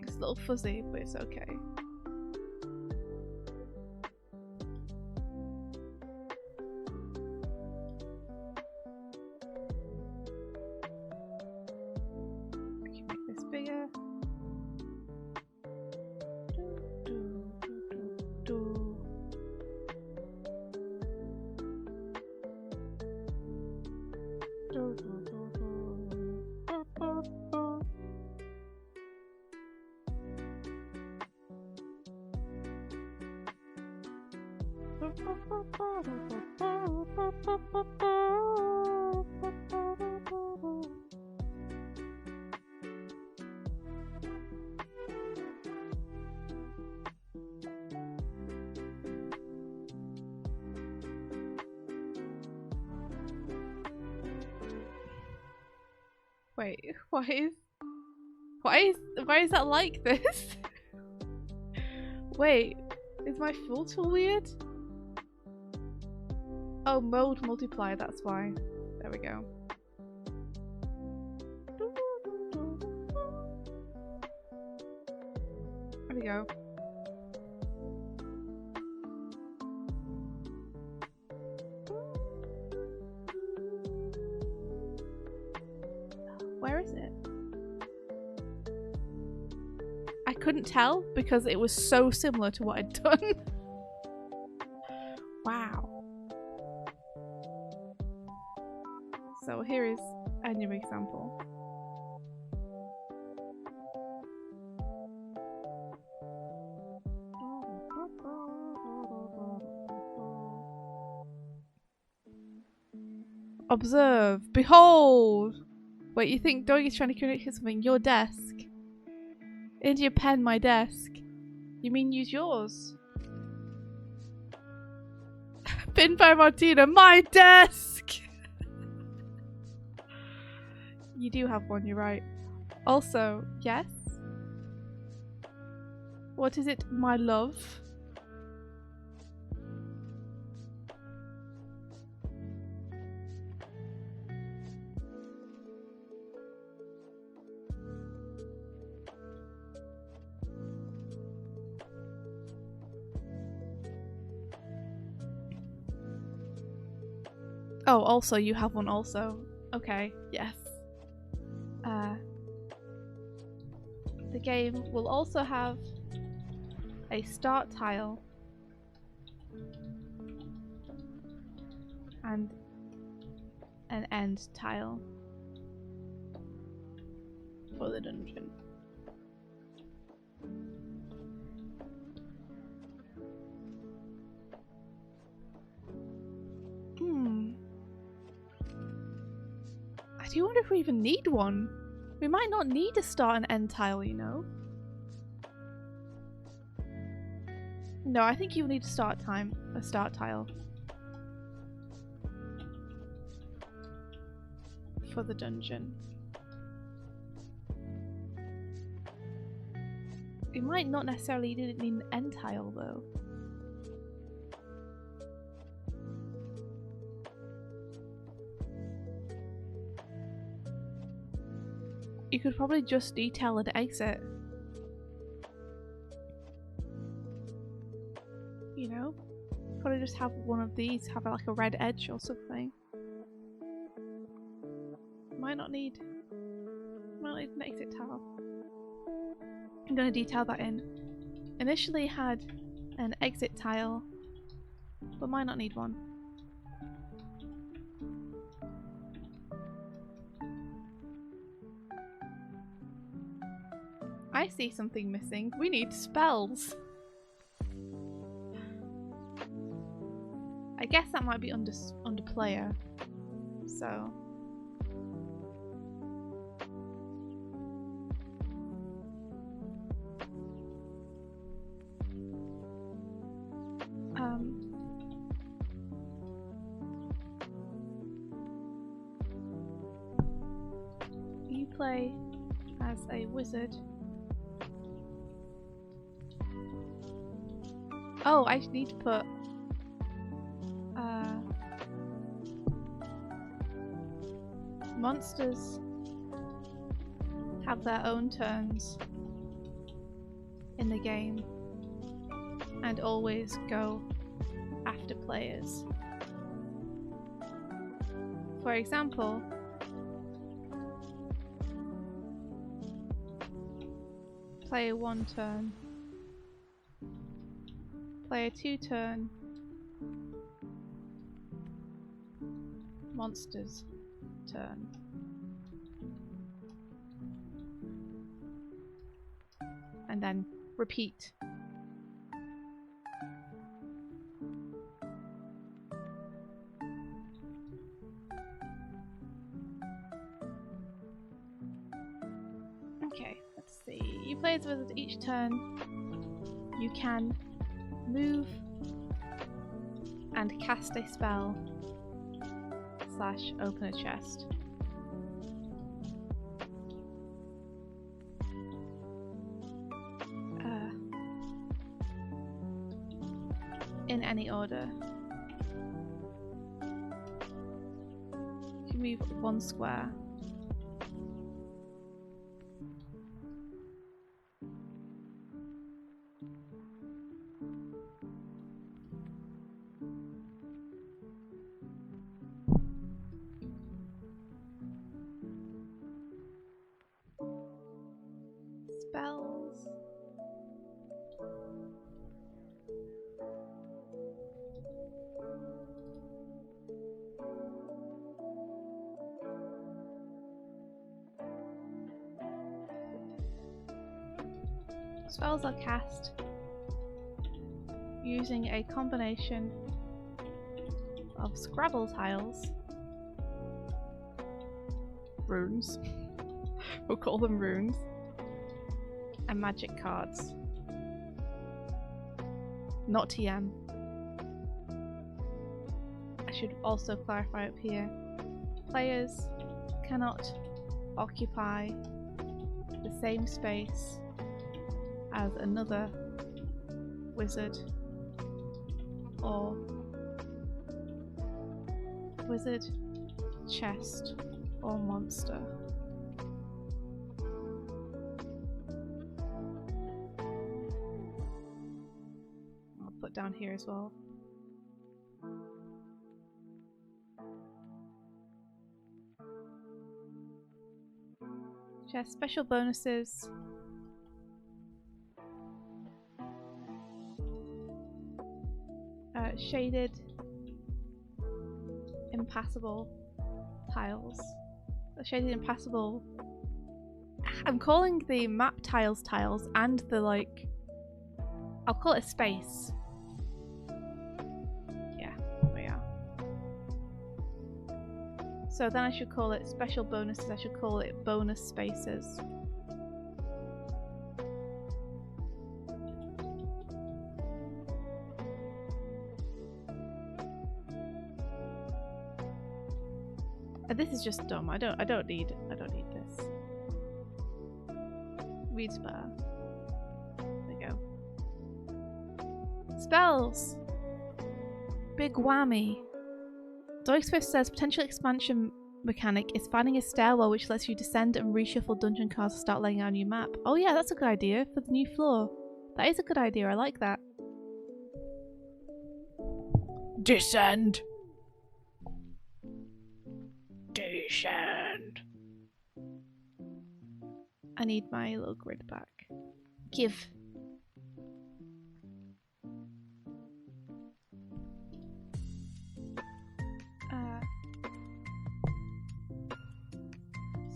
It's a little fuzzy, but it's okay. Wait, why is that like this? Wait, is my filter weird? Oh, mode multiply, that's why. There we go. There we go. Where is it? I couldn't tell because it was so similar to what I'd done. Wow. So here is a new example. Observe. Behold! Wait, you think Dog is trying to communicate something? Your desk. Into your pen, my desk. You mean use yours? Pin by Martina, my desk! You do have one, you're right. Also, yes? What is it, my love? Oh, also, you have one also. Okay, yes. The game will also have a start tile and an end tile for the dungeon. I do wonder if we even need one. We might not need a start and end tile, you know? No, I think you'll need a start tile. For the dungeon. We might not necessarily need an end tile though. You could probably just detail an exit. You know? Probably just have one of these, have like a red edge or something. Might not need an exit tile. I'm gonna detail that in. Initially had an exit tile, but might not need one. I see something missing. We need spells. I guess that might be under player. So you play as a wizard. Oh, I need to put monsters have their own turns in the game and always go after players. For example, player 1 turn, player 2 turn, monsters turn. And then repeat. Okay, let's see. You play as a wizard each turn. You can move and cast a spell / open a chest. in any order. You can move 1 square. Spells. Spells are cast using a combination of Scrabble tiles, runes, we'll call them runes, and magic cards. Not TM. I should also clarify up here, players cannot occupy the same space as another wizard or wizard, chest, or monster. I'll put down here as well. Chest special bonuses. Shaded, impassable tiles. Shaded, impassable. I'm calling the map tiles and the I'll call it space. Yeah, there we are. So then I should call it special bonuses, I should call it bonus spaces. This is just dumb. I don't need this. Read spell. There we go. Spells. Big whammy. Dork Swift says potential expansion mechanic is finding a stairwell which lets you descend and reshuffle dungeon cards to start laying out a new map. Oh yeah, that's a good idea for the new floor. That is a good idea. I like that. Descend. Descend. I need my little grid back. Give.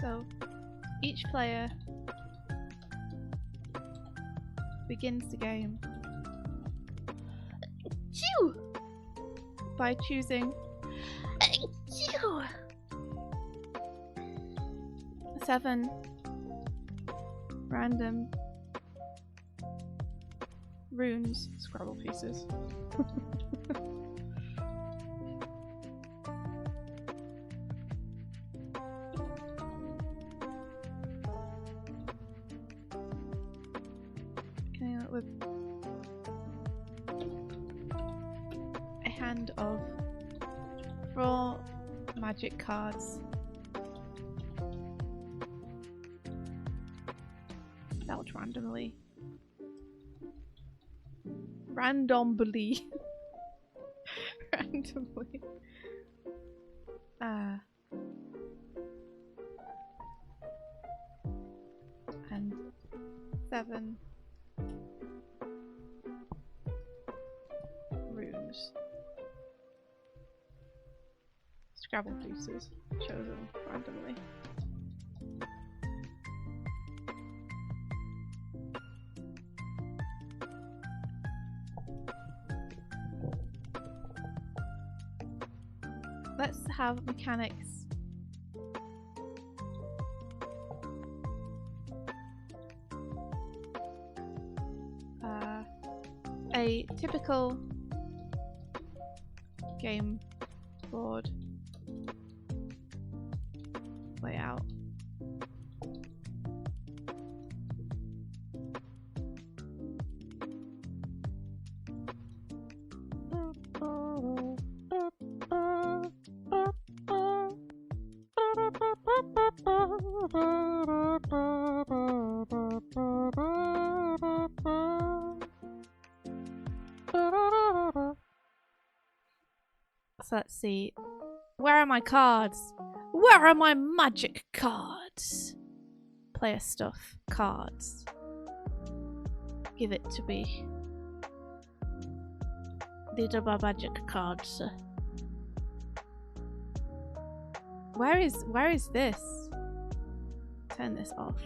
So each player begins the game by choosing 7 random runes, Scrabble pieces. With a hand of 4 magic cards dealt randomly. Randomly. And 7 runes. Scrabble pieces chosen randomly. Let's have mechanics. A typical game board layout. So let's see. Where are my cards? Where are my magic cards? Player stuff. Cards. Give it to me. These are my magic cards. Where is this? Turn this off.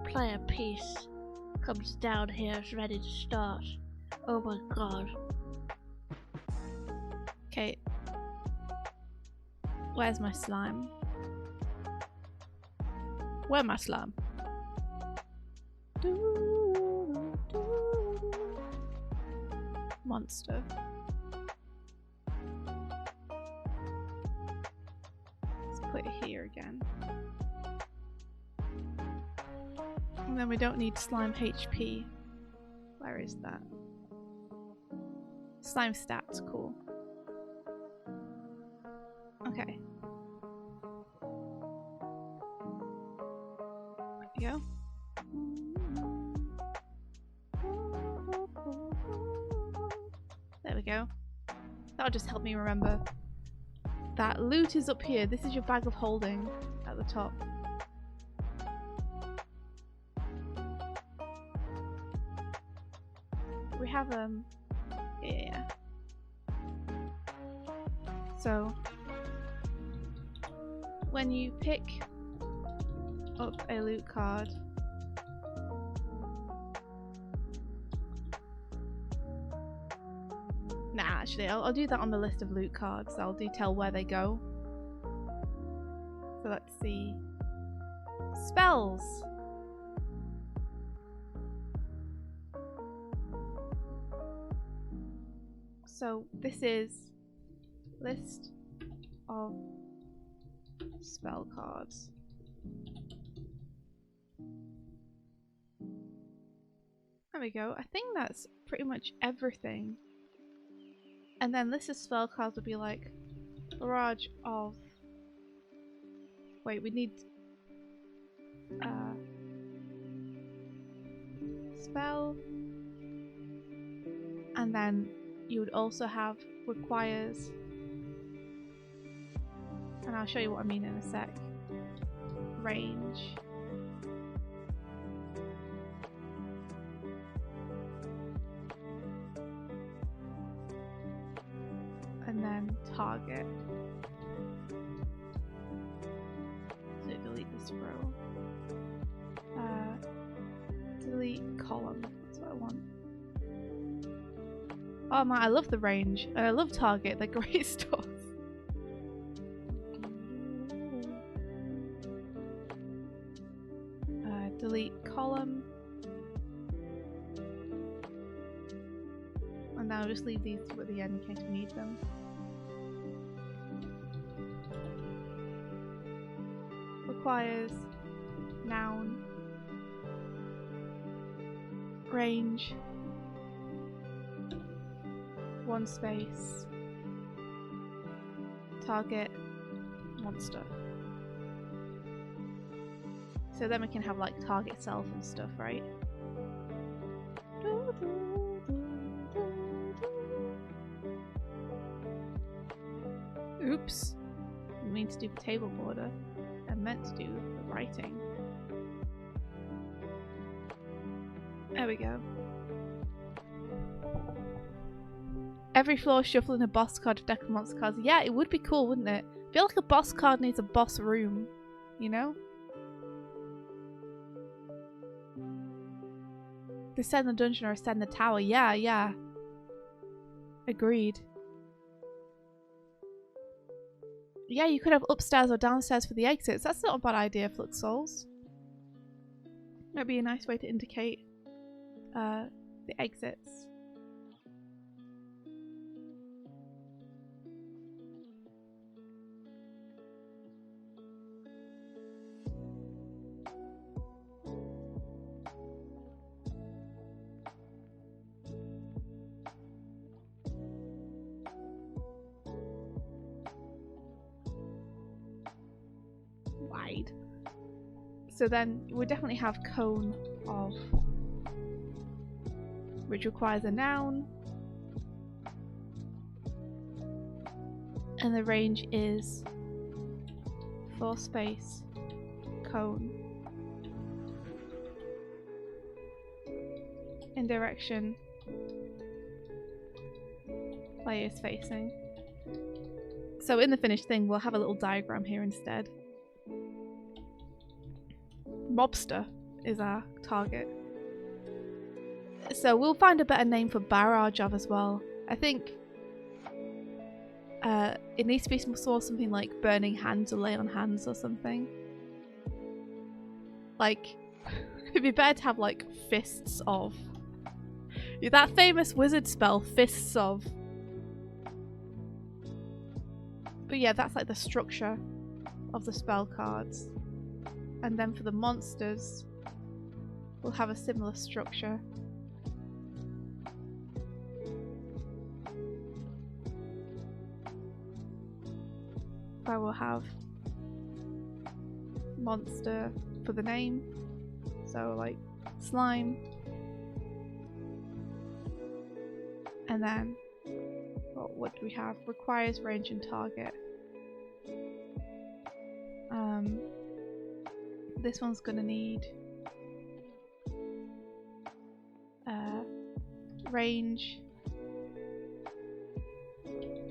Player piece comes down here, is ready to start. Oh my god. Okay. Where's my slime? Where's my slime? Monster. Let's put it here again. And then we don't need slime HP. Where is that? Slime stats, cool. Okay. There we go. There we go. That'll just help me remember. That loot is up here. This is your bag of holding at the top. We have yeah. So when you pick up a loot card, actually I'll do that on the list of loot cards. I'll detail where they go. So let's see. Spells. So this is list of spell cards. There we go. I think that's pretty much everything. And then list of spell cards would be like barrage of. Wait, we need spell, and then you would also have requires, and I'll show you what I mean in a sec. Range. And then target. So delete this row. Delete column. That's what I want. Oh man, I love the range. And I love target. They're great stuff. Delete column. And now I'll just leave these two at the end in case we need them. Requires noun, range, one space, target, monster. So then we can have like target self and stuff, right? Oops. I mean to do the table border. I meant to do the writing. There we go. Every floor shuffling a boss card of deck of monster cards. Yeah, it would be cool, wouldn't it? I feel like a boss card needs a boss room, you know? Descend the dungeon or ascend the tower. Yeah, yeah. Agreed. Yeah, you could have upstairs or downstairs for the exits. That's not a bad idea, Flux Souls. That'd be a nice way to indicate the exits. Wide. So then we definitely have cone of which requires a noun. And the range is 4 space cone in direction player is facing. So in the finished thing, we'll have a little diagram here instead. Mobster is our target. So we'll find a better name for barrage of as well. I think it needs to be something like burning hands or lay on hands or something. Like, it'd be better to have like fists of. That famous wizard spell, fists of. But yeah, that's like the structure of the spell cards. And then for the monsters, we'll have a similar structure. Where we'll have monster for the name, so like slime, and then what do we have? Requires range and target. This one's gonna need range,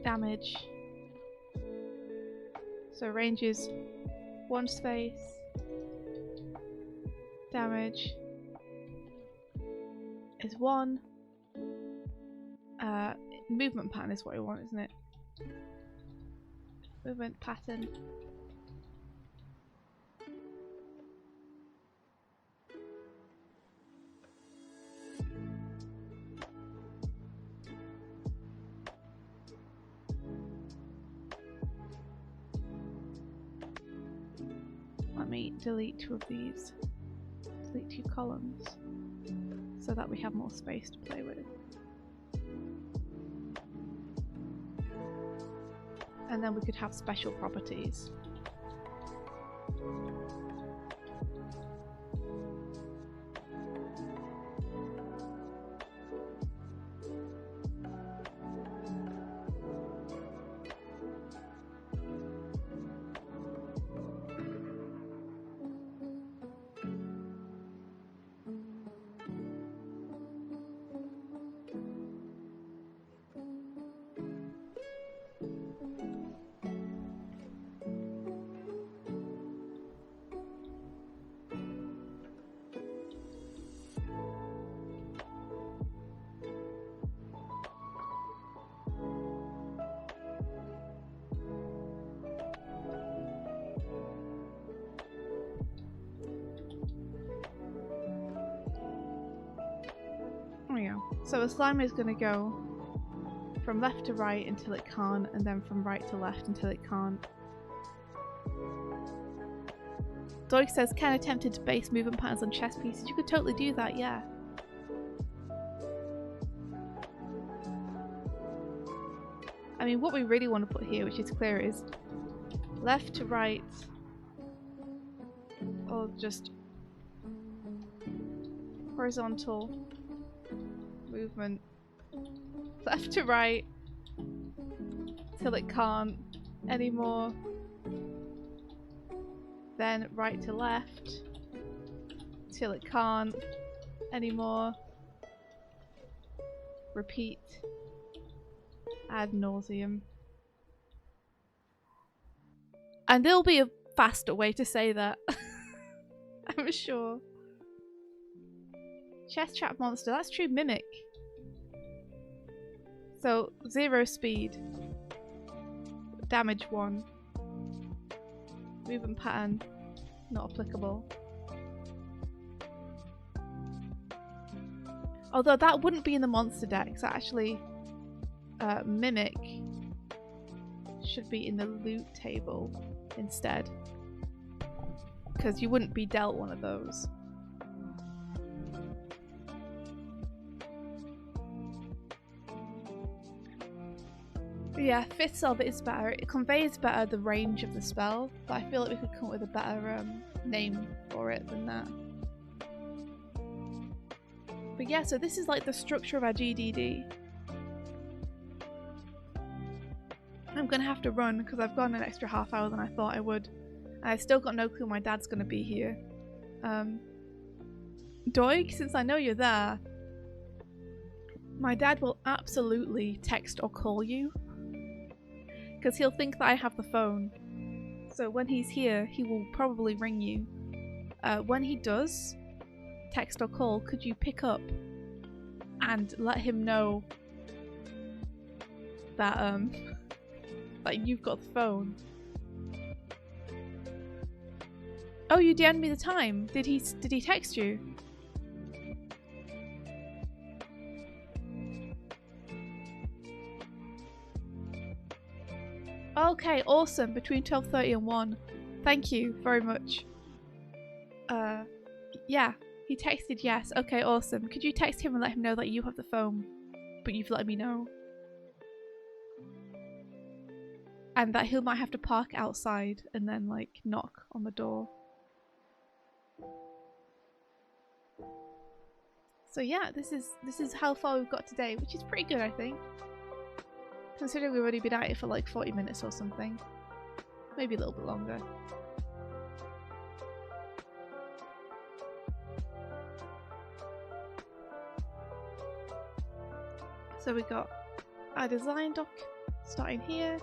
damage. So range is 1 space, damage is 1. Movement pattern is what we want, isn't it? Movement pattern. Let me delete 2 of these. Delete 2 columns so that we have more space to play with. And then we could have special properties. So a slime is going to go from left to right until it can't, and then from right to left until it can't. Doig says, Ken attempted to base movement patterns on chess pieces. You could totally do that, yeah. I mean, what we really want to put here, which is clear, is left to right, or just horizontal movement, left to right till it can't anymore, then right to left till it can't anymore, repeat ad nauseum. And there'll be a faster way to say that. I'm sure. Chess trap monster, that's true. Mimic. So 0 speed, damage 1, movement pattern not applicable. Although that wouldn't be in the monster decks, actually mimic should be in the loot table instead, because you wouldn't be dealt one of those. Yeah, Fists of it is better. It conveys better the range of the spell, but I feel like we could come up with a better name for it than that. But yeah, so this is like the structure of our GDD. I'm gonna have to run because I've gone an extra half hour than I thought I would. And I've still got no clue my dad's gonna be here. Doig, since I know you're there, my dad will absolutely text or call you. Because he'll think that I have the phone. So when he's here, he will probably ring you. When he does text or call, could you pick up and let him know that that you've got the phone? Oh, you DM'd me the time. Did he text you? Okay, awesome. Between 12:30 and 1. Thank you very much. Yeah, he texted yes. Okay, awesome. Could you text him and let him know that you have the phone, but you've let me know? And that he might have to park outside and then like knock on the door. So yeah, this is how far we've got today, which is pretty good, I think. Considering we've already been at it for like 40 minutes or something. Maybe a little bit longer. So we got our design doc starting here.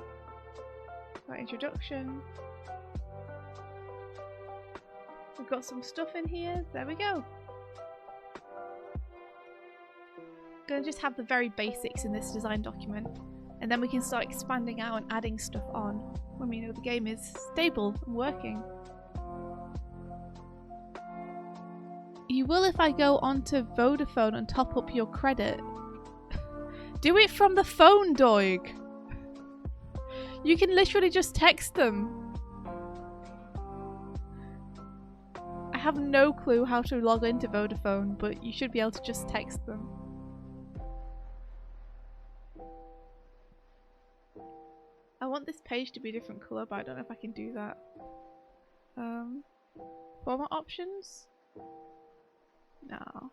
Our introduction. We've got some stuff in here. There we go. Gonna just have the very basics in this design document. And then we can start expanding out and adding stuff on when we know the game is stable and working. You will if I go onto Vodafone and top up your credit. Do it from the phone, Doig! You can literally just text them. I have no clue how to log into Vodafone, but you should be able to just text them. I want this page to be a different colour, but I don't know if I can do that. Format options? No.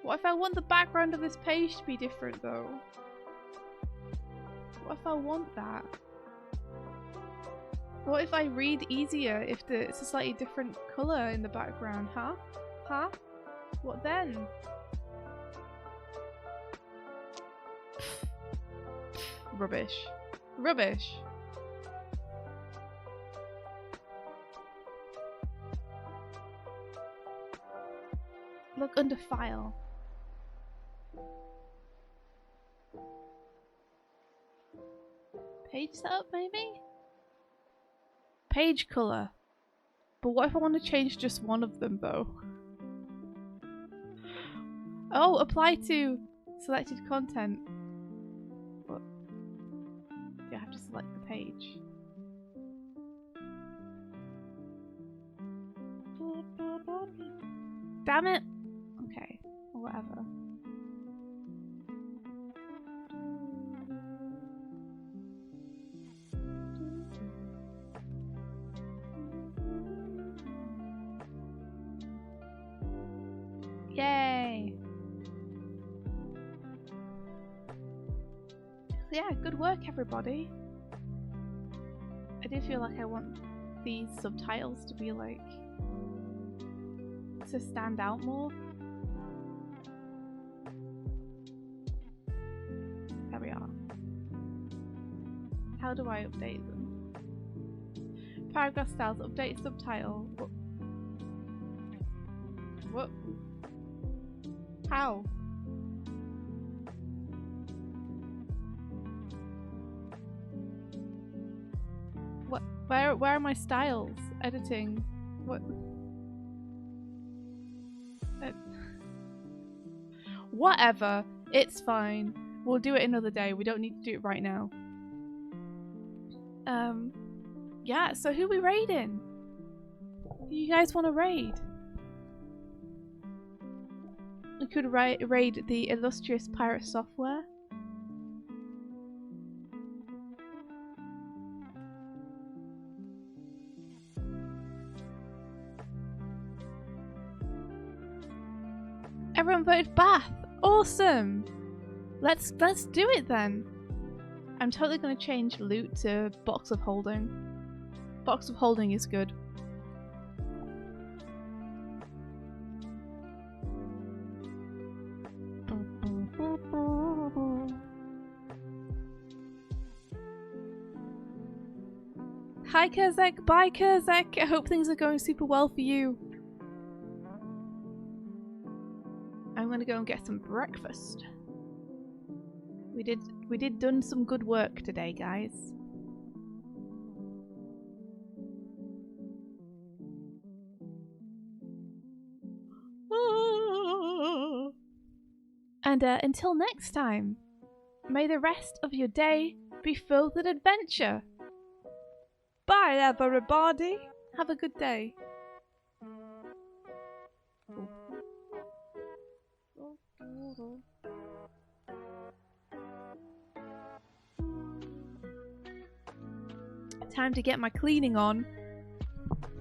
What if I want the background of this page to be different though? What if I want that? What if I read easier if it's a slightly different colour in the background, huh? Huh? What then? Rubbish. Rubbish. Look under file. Page setup maybe? Page color. But what if I want to change just one of them though? Oh, apply to selected content. What? You have to select the page. Damn it! Okay, or whatever. Yay! Yeah, good work everybody. I do feel like I want these subtitles to be like to stand out more. There we are. How do I update them? Paragraph styles, update subtitle. What? How? What? Where are my styles? Editing. What? Whatever. It's fine. We'll do it another day. We don't need to do it right now. Yeah, so who we raiding? Who you guys want to raid? We could raid the illustrious pirate software. Everyone voted bath. Awesome. Let's do it then. I'm totally gonna change loot to box of holding. Box of holding is good. Hi Kurzek, bye Kurzek. I hope things are going super well for you. I'm gonna go and get some breakfast. We did done some good work today, guys. And until next time, may the rest of your day be filled with adventure. Bye everybody. Have a good day. Time to get my cleaning on.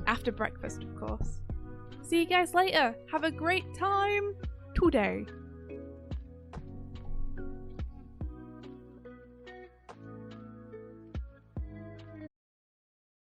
After breakfast, of course. See you guys later. Have a great time today.